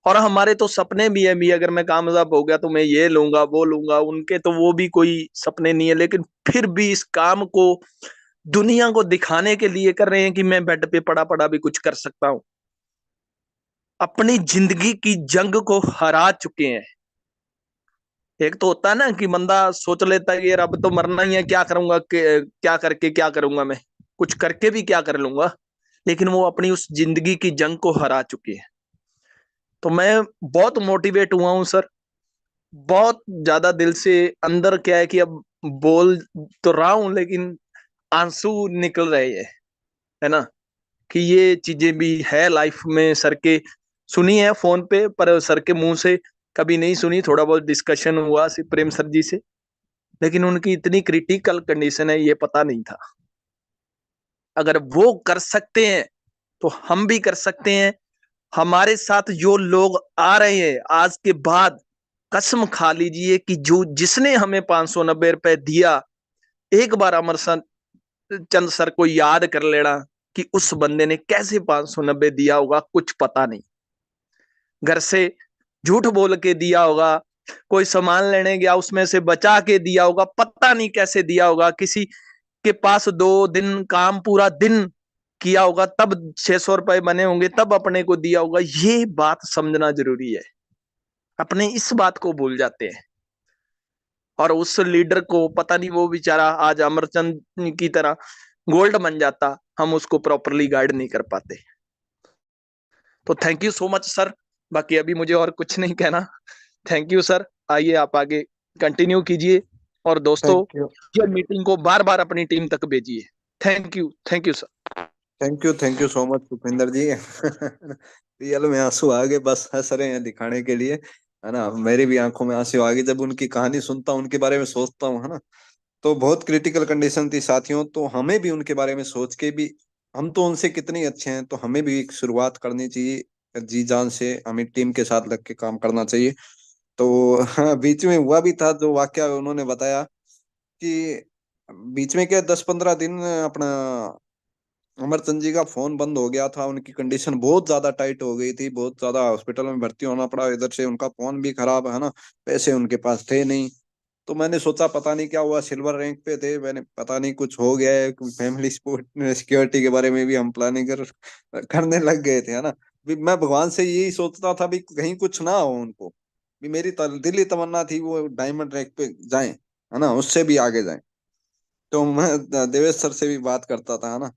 S11: और हमारे तो सपने भी है भी, अगर मैं कामयाब हो गया तो मैं ये लूंगा वो लूंगा, उनके तो वो भी कोई सपने नहीं है, लेकिन फिर भी इस काम को दुनिया को दिखाने के लिए कर रहे हैं कि मैं बेड पे पड़ा पड़ा भी कुछ कर सकता हूं। अपनी जिंदगी की जंग को हरा चुके हैं। एक तो होता है ना कि बंदा सोच लेता है कि यार अब तो मरना ही है, क्या करूंगा, क्या करके क्या करूंगा, मैं कुछ करके भी क्या कर लूंगा, लेकिन वो अपनी उस जिंदगी की जंग को हरा चुके हैं। तो मैं बहुत मोटिवेट हुआ हूं सर, बहुत ज्यादा दिल से। अंदर क्या है कि अब बोल तो रहा हूं लेकिन आंसू निकल रहे हैं, है ना, कि ये चीजें भी है लाइफ में। सर के सुनी है फोन पे, पर सर के मुंह से कभी नहीं सुनी। थोड़ा बहुत डिस्कशन हुआ सिर्फ प्रेम सर जी से, लेकिन उनकी इतनी क्रिटिकल कंडीशन है ये पता नहीं था। अगर वो कर सकते हैं तो हम भी कर सकते हैं। हमारे साथ जो लोग आ रहे हैं आज के बाद, कसम खा लीजिए कि जो जिसने हमें 590 रुपए दिया, एक बार अमर चंद सर को याद कर लेना कि उस बंदे ने कैसे 590 दिया होगा, कुछ पता नहीं। घर से झूठ बोल के दिया होगा, कोई सामान लेने गया उसमें से बचा के दिया होगा, पता नहीं कैसे दिया होगा। किसी के पास 2 दिन काम पूरा दिन किया होगा तब 600 रुपए बने होंगे, तब अपने को दिया होगा। ये बात समझना जरूरी है। अपने इस बात को भूल जाते हैं। और उस लीडर को पता नहीं, वो बेचारा आज अमरचंद की तरह गोल्ड बन जाता, हम उसको प्रॉपरली गाइड नहीं कर पाते। तो thank you so much sir. बाकी अभी मुझे और कुछ नहीं कहना। Thank you sir. आइए आप आगे कंटिन्यू कीजिए और दोस्तों ये मीटिंग को बार बार अपनी टीम तक भेजिए। Thank you sir.
S5: Thank you so much Bhupendra ji. Real में आंसू आ गए, बस हंस रहे हैं दिखाने के लिए, है ना। मेरी भी आंखों में आंसू आ गए जब उनकी कहानी सुनता हूँ, उनके बारे में सोचता हूँ, है ना। तो बहुत क्रिटिकल कंडीशन थी साथियों। तो हमें भी उनके बारे में सोच के भी, हम तो उनसे कितने अच्छे हैं, तो हमें भी एक शुरुआत करनी चाहिए जी जान से, हमें टीम के साथ लग के काम करना चाहिए। तो हाँ, बीच में हुआ भी था जो वाकया उन्होंने बताया कि बीच में क्या 10-15 दिन अपना अमरचंद जी का फोन बंद हो गया था। उनकी कंडीशन बहुत ज्यादा टाइट हो गई थी, बहुत ज्यादा हॉस्पिटल में भर्ती होना पड़ा, इधर से उनका फोन भी खराब, है ना, पैसे उनके पास थे नहीं। तो मैंने सोचा पता नहीं क्या हुआ, सिल्वर रैंक पे थे, मैंने पता नहीं कुछ हो गया है, फैमिली सिक्योरिटी के बारे में भी हम प्लानिंग करने लग गए थे, है ना। मैं भगवान से यही सोचता था भी कहीं कुछ ना हो उनको भी। मेरी दिली तमन्ना थी वो डायमंड रैंक पे जाएं, है ना, उससे भी आगे जाएं। तो मैं देवेश सर से भी बात करता था, है ना।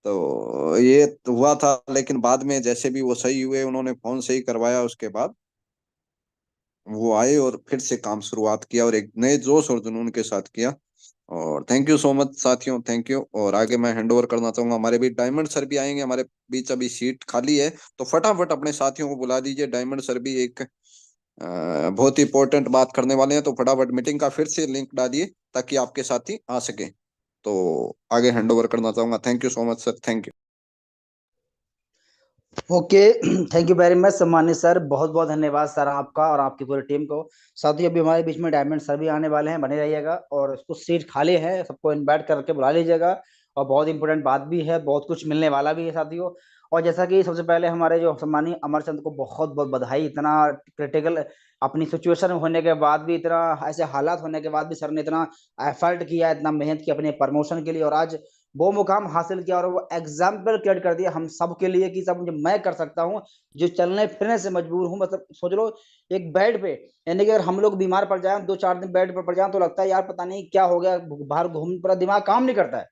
S5: तो ये तो हुआ था, लेकिन बाद में जैसे भी वो सही हुए, उन्होंने फोन सही करवाया, उसके बाद वो आए और फिर से काम शुरुआत किया और एक नए जोश और जुनून के साथ किया। और थैंक यू सो मच साथियों, थैंक यू। और आगे मैं हैंड ओवर करना चाहूंगा, हमारे भी डायमंड सर भी आएंगे हमारे बीच, अभी सीट खाली है, तो फटाफट अपने साथियों को बुला दीजिए। डायमंड सर भी एक बहुत ही इंपॉर्टेंट बात करने वाले हैं, तो फटाफट मीटिंग का फिर से लिंक डालिए ताकि आपके साथी आ सके। तो आगे हैंड ओवर करना चाहूंगा। Thank you so much sir, thank you.
S1: Okay, thank you very much सम्मानित सर, बहुत बहुत धन्यवाद सर आपका और आपकी पूरी टीम को। साथियों अभी हमारे बीच में डायमंड सर भी आने वाले हैं, बने रहिएगा। और उसको सीट खाली है, सबको इनवाइट करके बुला लीजिएगा। और बहुत इंपॉर्टेंट बात भी है, बहुत कुछ मिलने वाला भी है साथियों। और जैसा कि सबसे पहले हमारे जो सम्मानीय अमरचंद को बहुत बहुत बधाई, इतना क्रिटिकल अपनी सिचुएशन होने के बाद भी, इतना ऐसे हालात होने के बाद भी सर ने इतना एफर्ट किया, इतना मेहनत की अपने प्रमोशन के लिए, और आज वो मुकाम हासिल किया। और वो एग्जाम्पल क्रिएट कर दिया हम सब के लिए कि सब मैं कर सकता हूँ, जो चलने फिरने से मजबूर हूँ। मतलब सोच लो एक बेड पे, यानी कि अगर हम लोग बीमार पड़ जाए, 2-4 दिन बेड पर पड़ जाए, तो लगता है यार पता नहीं क्या हो गया, बाहर घूमने पर दिमाग काम नहीं करता है।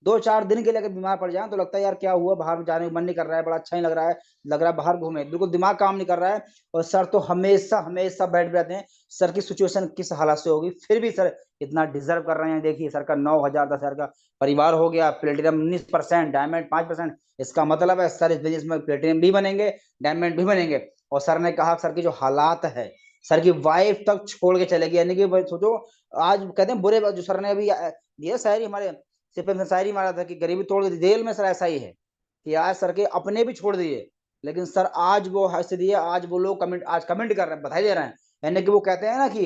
S1: 2-4 दिन के लिए अगर बीमार पड़ जाए तो लगता है यार क्या हुआ, बाहर में जाने का मन नहीं कर रहा है, बड़ा अच्छा नहीं लग रहा है, बाहर घूमे, बिल्कुल दिमाग काम नहीं कर रहा है। और सर तो हमेशा हमेशा बैठ रहते हैं, सर की सिचुएशन किस हालत से होगी, फिर भी सर इतना डिजर्व कर रहे हैं। देखिए सर का 9,000 10,000 का परिवार हो गया, प्लेटिनम 19%, डायमंड 5%। इसका मतलब है सर इस बिजनेस में प्लेटिनम भी बनेंगे, डायमंड भी बनेंगे। और सर ने कहा सर की जो हालात है, सर की वाइफ तक छोड़ के चलेगी, यानी कि सोचो आज कहते हैं बुरे, जो सर ने अभी दिया शायरी हमारे सिपन से शायरी मारा था कि गरीबी तोड़ दी जेल में, सर ऐसा ही है कि आज सर के अपने भी छोड़ दिए, लेकिन सर आज वो स्थिति है, आज वो लोग आज कमेंट कर रहे हैं, बधाई दे रहे हैं। यानी कि वो कहते हैं ना कि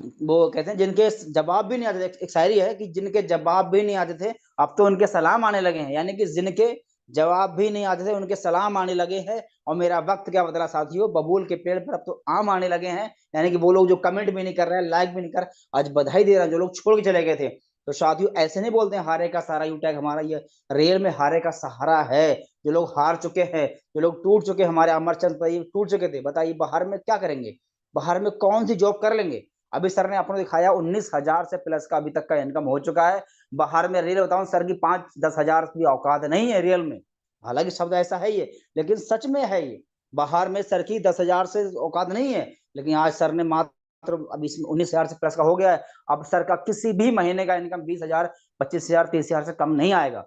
S1: वो कहते हैं जिनके जवाब भी नहीं आते थे, एक शायरी है कि जिनके जवाब भी नहीं आते थे अब तो उनके सलाम आने लगे हैं, यानी कि जिनके जवाब भी नहीं आते थे उनके सलाम आने लगे हैं। और मेरा वक्त क्या बदला साथियों, बबूल के पेड़ पर अब तो आम आने लगे हैं, यानी कि वो लोग जो कमेंट भी नहीं कर रहे हैं, लाइक भी नहीं कर रहे, आज बधाई दे रहे हैं जो लोग छोड़ के चले गए थे। तो साथियों ऐसे नहीं बोलते हैं हारे का सहारा यूटैग हमारा, ये रियल में हारे का सहारा है। जो लोग हार चुके हैं, जो लोग टूट चुके, हमारे अमरचंद टूट चुके थे, बताइए बाहर में क्या करेंगे, बाहर में कौन सी जॉब कर लेंगे। अभी सर ने आपको दिखाया 19,000 से प्लस का अभी तक का इनकम हो चुका है। बाहर में रियल बताऊं सर की 5-10 हजार की औकात नहीं है रियल में, हालांकि शब्द ऐसा है ये, लेकिन सच में है ये। बाहर में सर की 10,000 से औकात नहीं है, लेकिन आज सर ने मात्र अब इसमें 19,000 से प्लस का हो गया है। अब सर का किसी भी महीने का इनकम 20,000, 25,000, 30,000 से कम नहीं आएगा।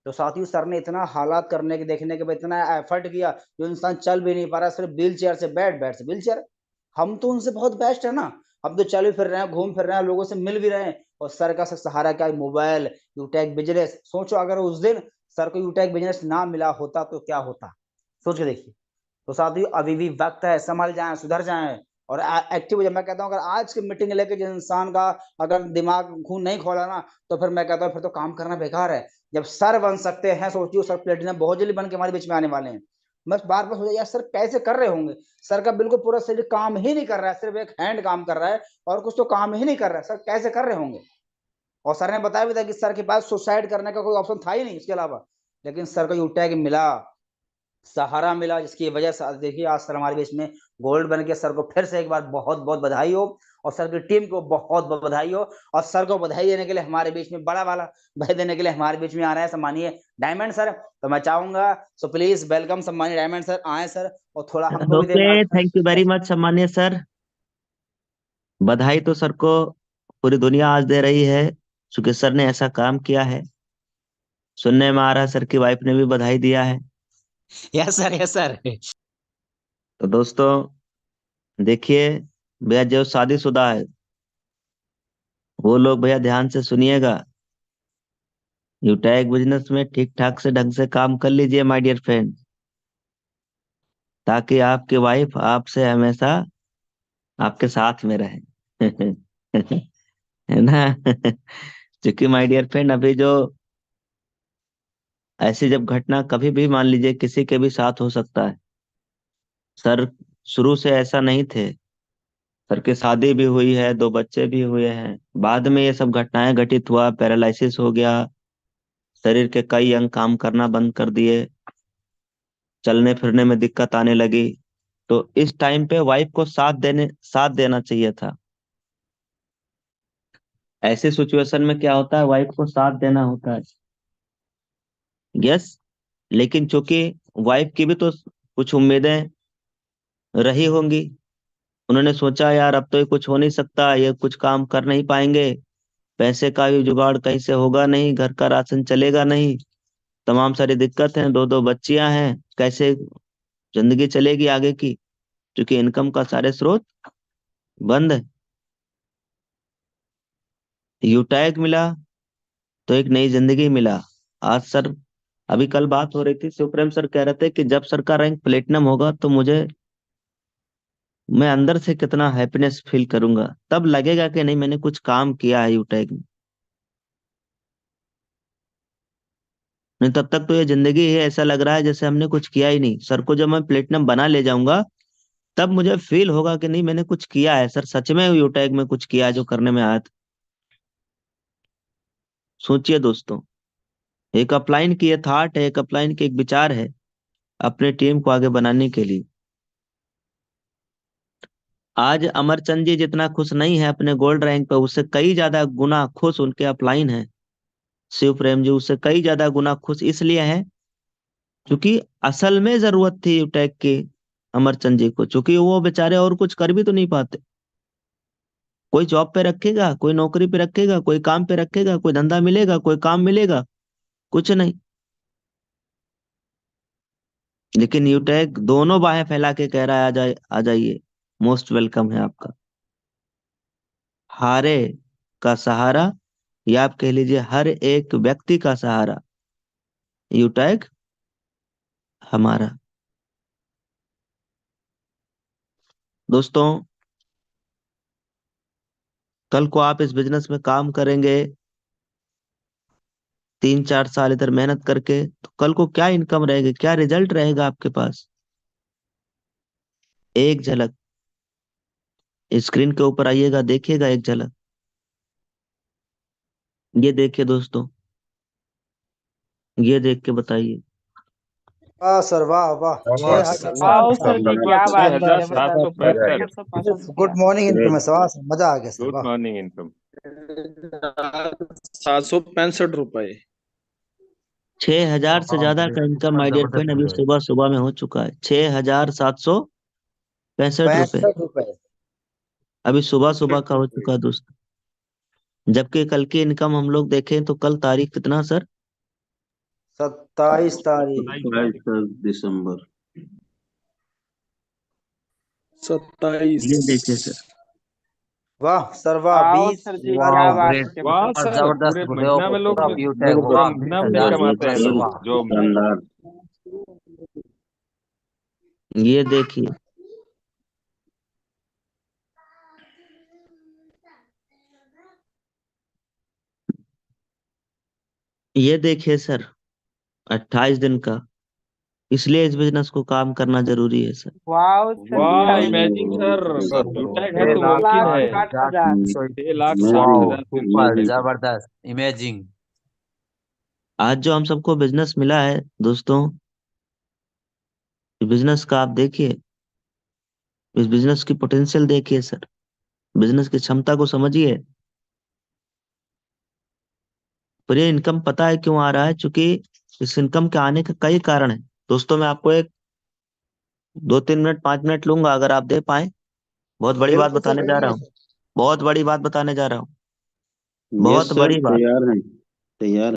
S1: तो साथियों सर ने इतना हालात करने के देखने के बाद इतना एफर्ट किया, जो इंसान चल भी नहीं पा रहा, सिर्फ व्हील चेयर से बैठ से व्हील चेयर, हम तो उनसे बहुत बेस्ट है ना, हम तो चल फिर रहे हैं, घूम फिर रहे हैं, लोगों से मिल भी रहे हैं। और सर का सहारा क्या, मोबाइल, यूटैग बिजनेस। सोचो अगर उस दिन सर को यूटैग बिजनेस ना मिला होता तो क्या होता, सोच के देखिए। तो साथियों अभी भी वक्त है, संभल जाएं, सुधर जाएं और एक्टिव हो जाए। मैं कहता हूँ अगर आज की मीटिंग लेके जिस इंसान का अगर दिमाग खून नहीं खोला ना, तो फिर मैं कहता हूँ फिर तो काम करना बेकार है। जब सर बन सकते हैं, सोचिए सर प्लेटिनम बहुत जल्दी बन के हमारे बीच में आने वाले हैं। मैं बार बार सोचा यार सर कैसे कर रहे होंगे, सर का बिल्कुल पूरा शरीर काम ही नहीं कर रहा है, सिर्फ एक हैंड काम कर रहा है और कुछ तो काम ही नहीं कर रहा है, सर कैसे कर रहे होंगे। और सर ने बताया भी था कि सर के पास सुसाइड करने का कोई ऑप्शन था ही नहीं इसके अलावा, लेकिन सर को यूटैग मिला, सहारा मिला, जिसकी वजह से देखिए आज सर हमारे बीच में गोल्ड बन के। सर को फिर से एक बार बहुत बहुत बधाई हो, और सर की टीम को बहुत बहुत बधाई हो। और सर को बधाई देने के लिए हमारे बीच में बड़ा वाला बधाई देने के लिए हमारे बीच में आ रहे हैं सम्मानीय डायमंड सर। तो मैं चाहूंगा सो प्लीज वेलकम सम्मानीय डायमंड सर, आए सर और थोड़ा हमको भी
S2: okay, thank you very much सम्मानीय सर। बधाई तो सर को पूरी दुनिया आज दे रही है, क्योंकि सर ने ऐसा काम किया है। सुनने में आ रहा है सर की वाइफ ने भी बधाई दिया है।
S1: Yes sir, yes sir.
S2: तो दोस्तों देखिए भैया, जो शादीशुदा है वो लोग भैया ध्यान से सुनिएगा, यूटैग बिजनेस में ठीक ठाक से ढंग से काम कर लीजिए माय डियर फ्रेंड, ताकि आपकी वाइफ आपसे हमेशा आपके साथ में रहे है ना क्योंकि माय डियर फ्रेंड अभी जो ऐसी जब घटना कभी भी मान लीजिए किसी के भी साथ हो सकता है। सर शुरू से ऐसा नहीं थे, सर की शादी भी हुई है, 2 बच्चे भी हुए हैं, बाद में ये सब घटनाएं घटित हुआ, पैरालिसिस हो गया, शरीर के कई अंग काम करना बंद कर दिए, चलने फिरने में दिक्कत आने लगी। तो इस टाइम पे वाइफ को साथ देना चाहिए था। ऐसे सिचुएशन में क्या होता है, वाइफ को साथ देना होता है, यस। लेकिन चूंकि वाइफ की भी तो कुछ उम्मीदें रही होंगी, उन्होंने सोचा यार अब तो ये कुछ हो नहीं सकता, ये कुछ काम कर नहीं पाएंगे, पैसे का भी जुगाड़ कहीं से होगा नहीं, घर का राशन चलेगा नहीं, तमाम सारी दिक्कत है, 2-2 बच्चियां हैं, कैसे जिंदगी चलेगी आगे की, क्योंकि इनकम का सारे स्रोत बंद है। यूटैग मिला तो एक नई जिंदगी मिला। आज सर अभी कल बात हो रही थी, शिवप्रेम सर कह रहे थे कि जब सर का रैंक प्लेटिनम होगा तो मैं अंदर से कितना हैप्पीनेस फील करूंगा, तब लगेगा कि नहीं मैंने कुछ काम किया है यूटैग में। नहीं तब तक तो ये जिंदगी ही ऐसा लग रहा है जैसे हमने कुछ किया ही नहीं। सर को जब मैं प्लेटिनम बना ले जाऊंगा तब मुझे फील होगा कि नहीं मैंने कुछ किया है, सर सच में यूटैग में कुछ किया है जो करने में आया था। सोचिए दोस्तों, एक अपलाइन की ये थॉट है, एक अपलाइन की एक विचार है अपने टीम को आगे बनाने के लिए। आज अमरचंद जी जितना खुश नहीं है अपने गोल्ड रैंक पे, उससे कई ज्यादा गुना खुश उनके अपलाइन है। शिव प्रेम जी उससे कई ज्यादा गुना खुश इसलिए हैं क्योंकि असल में जरूरत थी यूटेक की अमरचंद जी को, क्योंकि वो बेचारे और कुछ कर भी तो नहीं पाते। कोई जॉब पे रखेगा, कोई नौकरी पे रखेगा, कोई काम पे रखेगा, कोई धंधा मिलेगा, कोई काम मिलेगा, कुछ नहीं। लेकिन यूटेक दोनों बाहें फैला के कह रहा है आ जाइए, मोस्ट वेलकम है आपका। हारे का सहारा, या आप कह लीजिए हर एक व्यक्ति का सहारा यूटेक हमारा। दोस्तों, कल को आप इस बिजनेस में काम करेंगे 3-4 साल इधर मेहनत करके, तो कल को क्या इनकम रहेगी, क्या रिजल्ट रहेगा आपके पास, एक झलक स्क्रीन के ऊपर आइएगा, देखिएगा एक झलक। ये देखिए दोस्तों, ये देख के बताइए।
S1: वाह सर, वाह वाह,
S8: वाह सर, सुबह 6,765।
S1: गुड मॉर्निंग इनकम है सर, मजा आ गया सर,
S8: गुड
S1: वाह।
S8: Morning income.
S11: 765 रुपए।
S2: 6,000 से ज्यादा का इनकम माय डियर फ्रेंड अभी सुबह सुबह में हो चुका है। 6,765 रुपए
S1: 65 रुपए।
S2: अभी सुबह सुबह का हो चुका है दोस्तों। जबकि कल की इनकम हम लोग देखें तो कल तारीख कितना सर,
S1: 27 तारीख।
S4: 27 दिसंबर।
S11: 27।
S2: ये देखिए सर,
S1: वाह सर, वाह, 20,000।
S8: वाह सर, पूरे महीना में लोग पूरा महीना में नहीं कमाते हैं लोग जॉब में।
S4: शानदार।
S2: ये देखिए, ये देखिए सर, 28 दिन का। इसलिए इस बिजनेस को काम करना जरूरी है सर।
S8: वाह इमेजिन सर, यूटेक है तो मुमकिन है। 6,60,000 इमेजिन।
S12: जबरदस्त इमेजिंग।
S2: आज जो हम सबको बिजनेस मिला है दोस्तों, बिजनेस का आप देखिए, इस बिजनेस की पोटेंशियल देखिए सर, बिजनेस की क्षमता को समझिए। पर ये इनकम पता है क्यों आ रहा है, क्योंकि इस इनकम के आने के कई कारण है दोस्तों। मैं आपको एक 2-3 मिनट 5 मिनट लूंगा, अगर आप दे पाए। बहुत बड़ी बात
S1: बिल्कुल सर,
S2: बताने जा रहा
S1: कहिए
S2: हूँ,
S1: सर।
S2: बहुत बड़ी बात बताने जा रहा हूँ,
S4: यस
S2: बहुत
S4: सर,
S2: बड़ी बात।
S4: तैयार हैं, तैयार।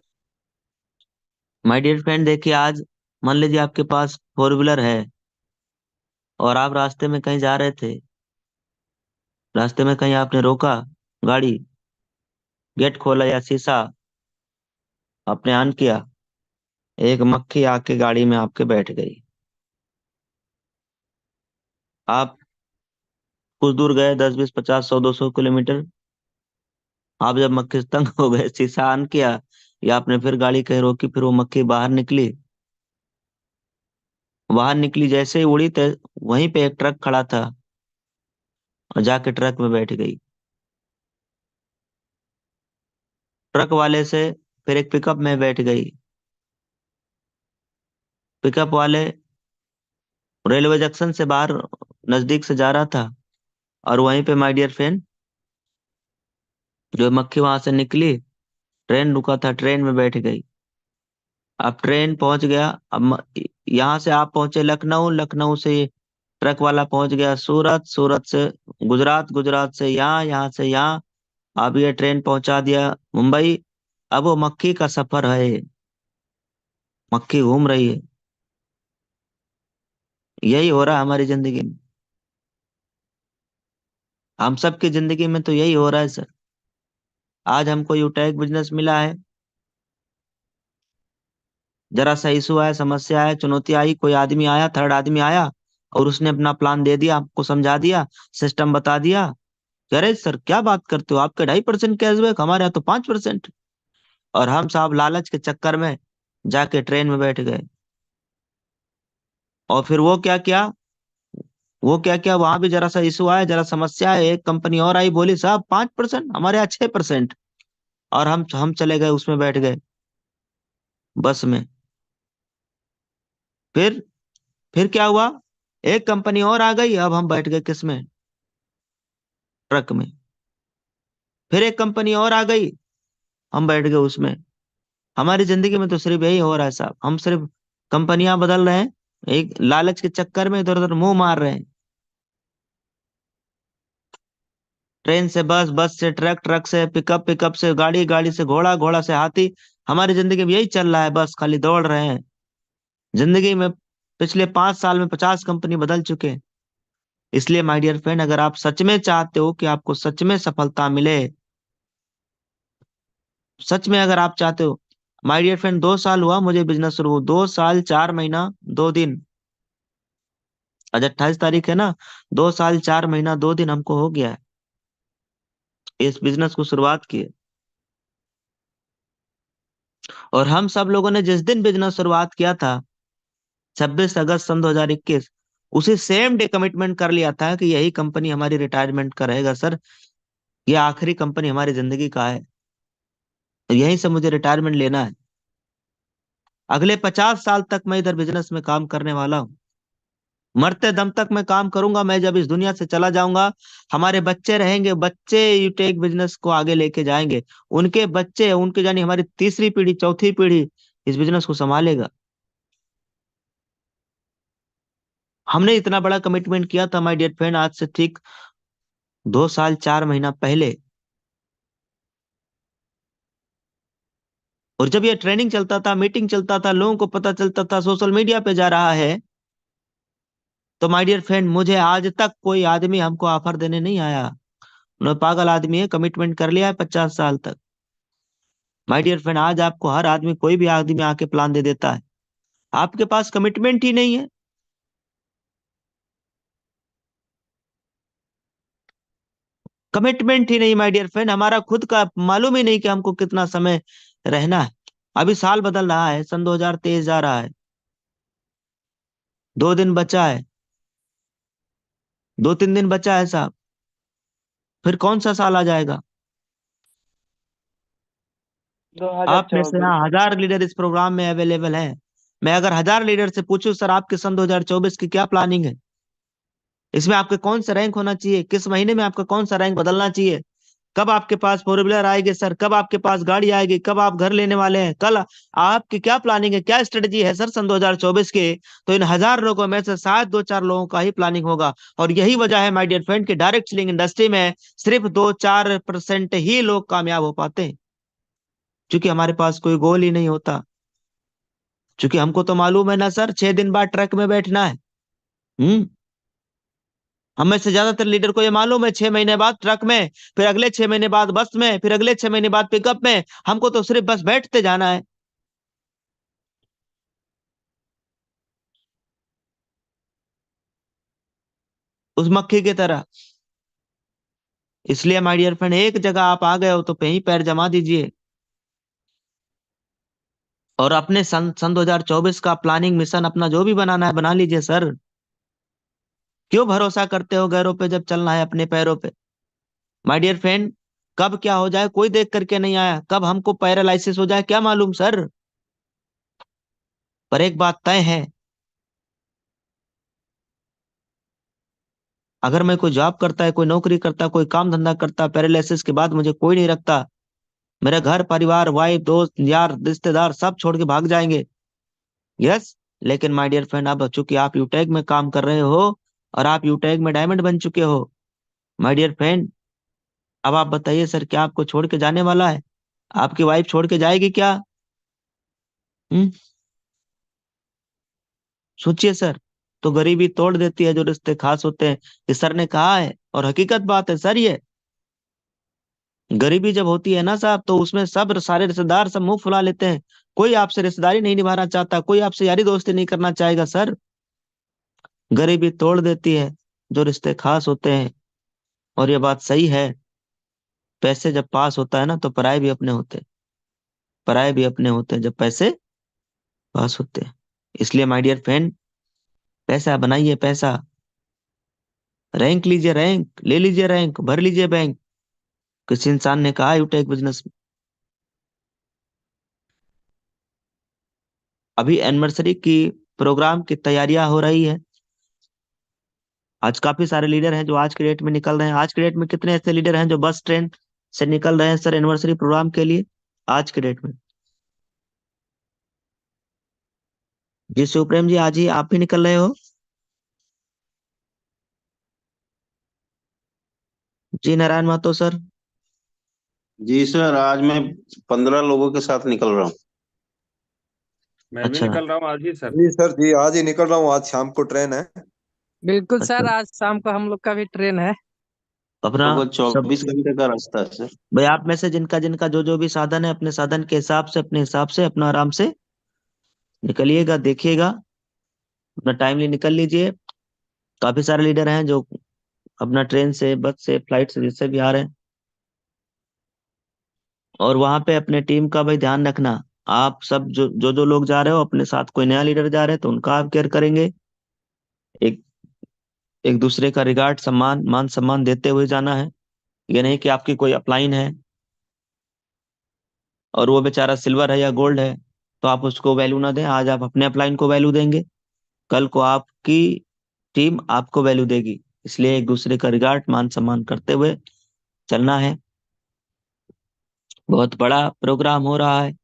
S2: माय डियर फ्रेंड देखिए, आज मान लीजिए आपके पास 4 व्हीलर है और आप रास्ते में कहीं जा रहे थे, रास्ते में कहीं आपने रोका गाड़ी, गेट खोला या शीशा आपने ऑन किया, एक मक्खी आके गाड़ी में आपके बैठ गई। आप कुछ दूर गए, 10, 20, 50, 100, 200 किलोमीटर। आप जब मक्खी से तंग हो गए, शीशा ऑन किया या आपने फिर गाड़ी कहीं रोकी, फिर वो मक्खी बाहर निकली। बाहर निकली, जैसे ही उड़ी तो वहीं पे एक ट्रक खड़ा था और जाके ट्रक में बैठ गई। ट्रक वाले से फिर एक पिकअप में बैठ गई। पिकअप वाले रेलवे जंक्शन से बाहर नजदीक से जा रहा था और वहीं पे माय डियर फ्रेंड जो मक्खी वहां से निकली, ट्रेन रुका था, ट्रेन में बैठ गई। अब ट्रेन पहुंच गया, यहाँ से आप पहुंचे लखनऊ, लखनऊ से ट्रक वाला पहुंच गया सूरत, सूरत से गुजरात, गुजरात से यहाँ, यहाँ से यहाँ। अब ये ट्रेन पहुंचा दिया मुंबई। अब वो मक्खी का सफर है, मक्खी घूम रही है। यही हो रहा है हमारी जिंदगी में, हम सबकी जिंदगी में तो यही हो रहा है सर। आज हमको यूटेक बिजनेस मिला है, जरा सा इशू आया, समस्या आया, चुनौती आई, कोई आदमी आया, थर्ड आदमी आया और उसने अपना प्लान दे दिया, आपको समझा दिया, सिस्टम बता दिया। कह रहे सर क्या बात करते हो, आपके 2.5% कैशबैक, हमारे यहाँ तो 5%। और हम साहब लालच के चक्कर में जाके ट्रेन में बैठ गए। और फिर वो क्या किया, वो क्या किया, वहां भी जरा सा इशू आया, जरा समस्या है, एक कंपनी और आई, बोली साहब 5%, हमारे यहाँ 6%। और हम चले गए, उसमें बैठ गए बस में। फिर फिर क्या हुआ, एक कंपनी और आ गई, अब हम बैठ गए किसमें, ट्रक में। फिर एक कंपनी और आ गई, हम बैठ गए उसमें। हमारी जिंदगी में तो सिर्फ यही हो रहा है साहब, हम सिर्फ कंपनियां बदल रहे हैं, एक लालच के चक्कर में इधर उधर मुंह मार रहे हैं। ट्रेन से बस, बस से ट्रक, ट्रक से पिकअप, पिकअप से गाड़ी, गाड़ी से घोड़ा, घोड़ा से हाथी। हमारी जिंदगी में यही चल रहा है, बस खाली दौड़ रहे हैं। जिंदगी में पिछले 5 साल में 50 कंपनी बदल चुके हैं। इसलिए माय डियर फ्रेंड, अगर आप सच में चाहते हो कि आपको सच में सफलता मिले, सच में अगर आप चाहते हो, माय डियर फ्रेंड, 2 साल हुआ मुझे बिजनेस शुरू हुआ, 2 साल 4 महीना 2 दिन, आज 28 तारीख है ना, 2 साल 4 महीना 2 दिन हमको हो गया है इस बिजनेस को शुरुआत किए। और हम सब लोगों ने जिस दिन बिजनेस शुरुआत किया था, 26 अगस्त सन 2021, उसी सेम डे कमिटमेंट कर लिया था कि यही कंपनी हमारी रिटायरमेंट का रहेगा सर, ये आखिरी कंपनी हमारी जिंदगी का है, यहीं से मुझे रिटायरमेंट लेना है। अगले 50 साल तक मैं इधर बिजनेस में काम करने वाला हूँ, मरते दम तक मैं काम करूंगा। मैं जब इस दुनिया से चला जाऊंगा, हमारे बच्चे रहेंगे, बच्चे यूटेक बिजनेस को आगे लेके जाएंगे, उनके बच्चे, उनके यानी हमारी तीसरी पीढ़ी, चौथी पीढ़ी इस बिजनेस को संभालेगा। हमने इतना बड़ा कमिटमेंट किया था माय डियर फ्रेंड, आज से ठीक 2 साल 4 महीना पहले। और जब ये ट्रेनिंग चलता था, मीटिंग चलता था, लोगों को पता चलता था सोशल मीडिया पे जा रहा है, तो माय डियर फ्रेंड, मुझे आज तक कोई आदमी हमको ऑफर देने नहीं आया। उन्होंने पागल आदमी है, कमिटमेंट कर लिया है 50 साल तक। माय डियर फ्रेंड, आज आपको हर आदमी, कोई भी आदमी आके प्लान दे देता है, आपके पास कमिटमेंट ही नहीं है। कमिटमेंट ही नहीं माय डियर फ्रेंड, हमारा खुद का मालूम ही नहीं कि हमको कितना समय रहना है। अभी साल बदल रहा है, सन 2023 जा रहा है, 2 दिन बचा है, 2-3 दिन बचा है साहब, फिर कौन सा साल आ जाएगा। आप में से यहाँ 1000 लीडर इस प्रोग्राम में अवेलेबल हैं। मैं अगर 1000 लीडर से पूछूं सर आपके सन 2024 की क्या प्लानिंग है, इसमें आपके कौन सा रैंक होना चाहिए, किस महीने में आपका कौन सा रैंक बदलना चाहिए, कब आपके पास 4 व्हीलर आएगी सर, कब आपके पास गाड़ी आएगी, कब आप घर लेने वाले हैं, कल आपकी क्या प्लानिंग है, क्या स्ट्रेटजी है सर सन 2024 के, तो इन 1000 लोगों में से शायद 2-4 लोगों का ही प्लानिंग होगा। और यही वजह है माय डियर फ्रेंड कि डायरेक्ट सेलिंग इंडस्ट्री में सिर्फ 2-4% ही लोग कामयाब हो पाते हैं, क्योंकि हमारे पास कोई गोल ही नहीं होता। क्योंकि हमको तो मालूम है ना सर, 6 दिन बाद ट्रक में बैठना है। हम में से ज्यादातर लीडर को ये मालूम है 6 महीने बाद ट्रक में, फिर अगले 6 महीने बाद बस में, फिर अगले 6 महीने बाद पिकअप में। हमको तो सिर्फ बस बैठते जाना है। उस मक्खी की तरह। इसलिए माय डियर फ्रेंड, एक जगह आप आ गए हो तो कहीं पैर जमा दीजिए और अपने सन 2024 का प्लानिंग मिशन अपना जो भी बनाना है बना लीजिए सर। क्यों भरोसा करते हो गैरों पे जब चलना है अपने पैरों पे। माय डियर फ्रेंड, कब क्या हो जाए कोई देख करके नहीं आया, कब हमको पैरालिसिस हो जाए क्या मालूम सर। पर एक बात तय है, अगर मैं कोई जॉब करता है, कोई नौकरी करता, कोई काम धंधा करता, पैरालिसिस के बाद मुझे कोई नहीं रखता, मेरा घर परिवार, वाइफ, दोस्त, यार, रिश्तेदार सब छोड़ के भाग जाएंगे। यस, लेकिन माय डियर फ्रेंड, अब चूंकि आप यूटेक में काम कर रहे हो और आप यूटेक में डायमंड बन चुके हो, माय डियर फ्रेंड, अब आप बताइए सर, क्या आपको छोड़ के जाने वाला है? आपकी वाइफ छोड़ के जाएगी क्या? हम्म, सोचिए सर। तो गरीबी तोड़ देती है जो रिश्ते खास होते हैं, ये सर ने कहा है और हकीकत बात है सर। ये गरीबी जब होती है ना साहब, तो उसमें सब सारे रिश्तेदार सब मुंह फुला लेते हैं, कोई आपसे रिश्तेदारी नहीं निभाना चाहता, कोई आपसे यारी दोस्ती नहीं करना चाहेगा सर। गरीबी तोड़ देती है जो रिश्ते खास होते हैं। और ये बात सही है, पैसे जब पास होता है ना तो पराये भी अपने होते हैं, पराये भी अपने होते हैं जब पैसे पास होते हैं। इसलिए माय डियर फ्रेंड, पैसा बनाइए, पैसा, रैंक लीजिए, रैंक ले लीजिए, रैंक भर लीजिए बैंक। किसी इंसान ने कहा यूटेक बिजनेस में अभी एनिवर्सरी की प्रोग्राम की तैयारियां हो रही है। आज काफी सारे लीडर हैं जो आज के डेट में निकल रहे हैं। आज के डेट में कितने ऐसे लीडर हैं जो बस ट्रेन से निकल रहे हैं सर एनिवर्सरी प्रोग्राम के लिए आज के डेट में? जी सुप्रेम जी, आज ही आप भी निकल रहे हो? जी नारायण महतो सर।
S4: जी सर, आज मैं 15 लोगों के साथ निकल रहा हूँ।
S8: मैं भी
S2: अच्छा।
S8: निकल रहा हूँ आज ही सर।
S5: जी सर जी, आज ही निकल रहा हूँ, आज शाम को ट्रेन है।
S6: बिल्कुल
S2: अच्छा,
S6: सर, आज शाम को हम लोग का भी ट्रेन है।
S2: अपना
S4: लगभग
S2: सब
S4: 24 घंटे का रास्ता है सर।
S2: भाई, आप में से जिनका जिनका जो भी साधन है, अपने साधन के हिसाब से, अपने हिसाब से अपना आराम से निकलिएगा, देखिएगा, अपना टाइमली निकल लीजिए। काफी सारे लीडर हैं जो अपना ट्रेन से, बस से, फ्लाइट से, जिससे भी आ रहे हैं। और वहां पे अपने टीम का भाई ध्यान रखना। आप सब जो लोग जा रहे हो, अपने साथ कोई नया लीडर जा रहे हैं तो उनका आप केयर करेंगे। एक एक दूसरे का रिगार्ड, सम्मान, मान सम्मान देते हुए जाना है। ये नहीं कि आपकी कोई अपलाइन है और वो बेचारा सिल्वर है या गोल्ड है तो आप उसको वैल्यू ना दें। आज आप अपने अपलाइन को वैल्यू देंगे, कल को आपकी टीम आपको वैल्यू देगी। इसलिए एक दूसरे का रिगार्ड, मान सम्मान करते हुए चलना है। बहुत बड़ा प्रोग्राम हो रहा है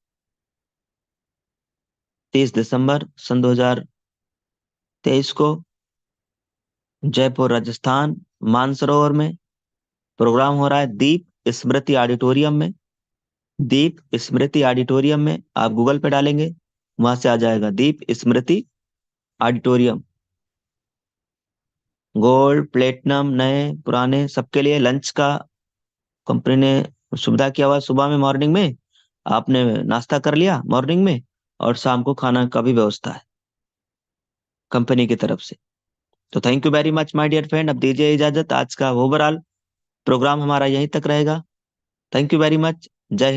S2: 30 दिसंबर सन 2023 को जयपुर राजस्थान मानसरोवर में प्रोग्राम हो रहा है, दीप स्मृति ऑडिटोरियम में। दीप स्मृति ऑडिटोरियम में आप गूगल पे डालेंगे, वहां से आ जाएगा दीप स्मृति ऑडिटोरियम। गोल्ड, प्लेटिनम, नए पुराने सबके लिए लंच का कंपनी ने सुविधा किया हुआ है। सुबह में, मॉर्निंग में आपने नाश्ता कर लिया मॉर्निंग में, और शाम को खाना का भी व्यवस्था है कंपनी की तरफ से। तो thank you very much my dear friend. अब दीजिए इजाजत, आज का ओवरऑल प्रोग्राम हमारा यहीं तक रहेगा। Thank you very much. जय हिंद।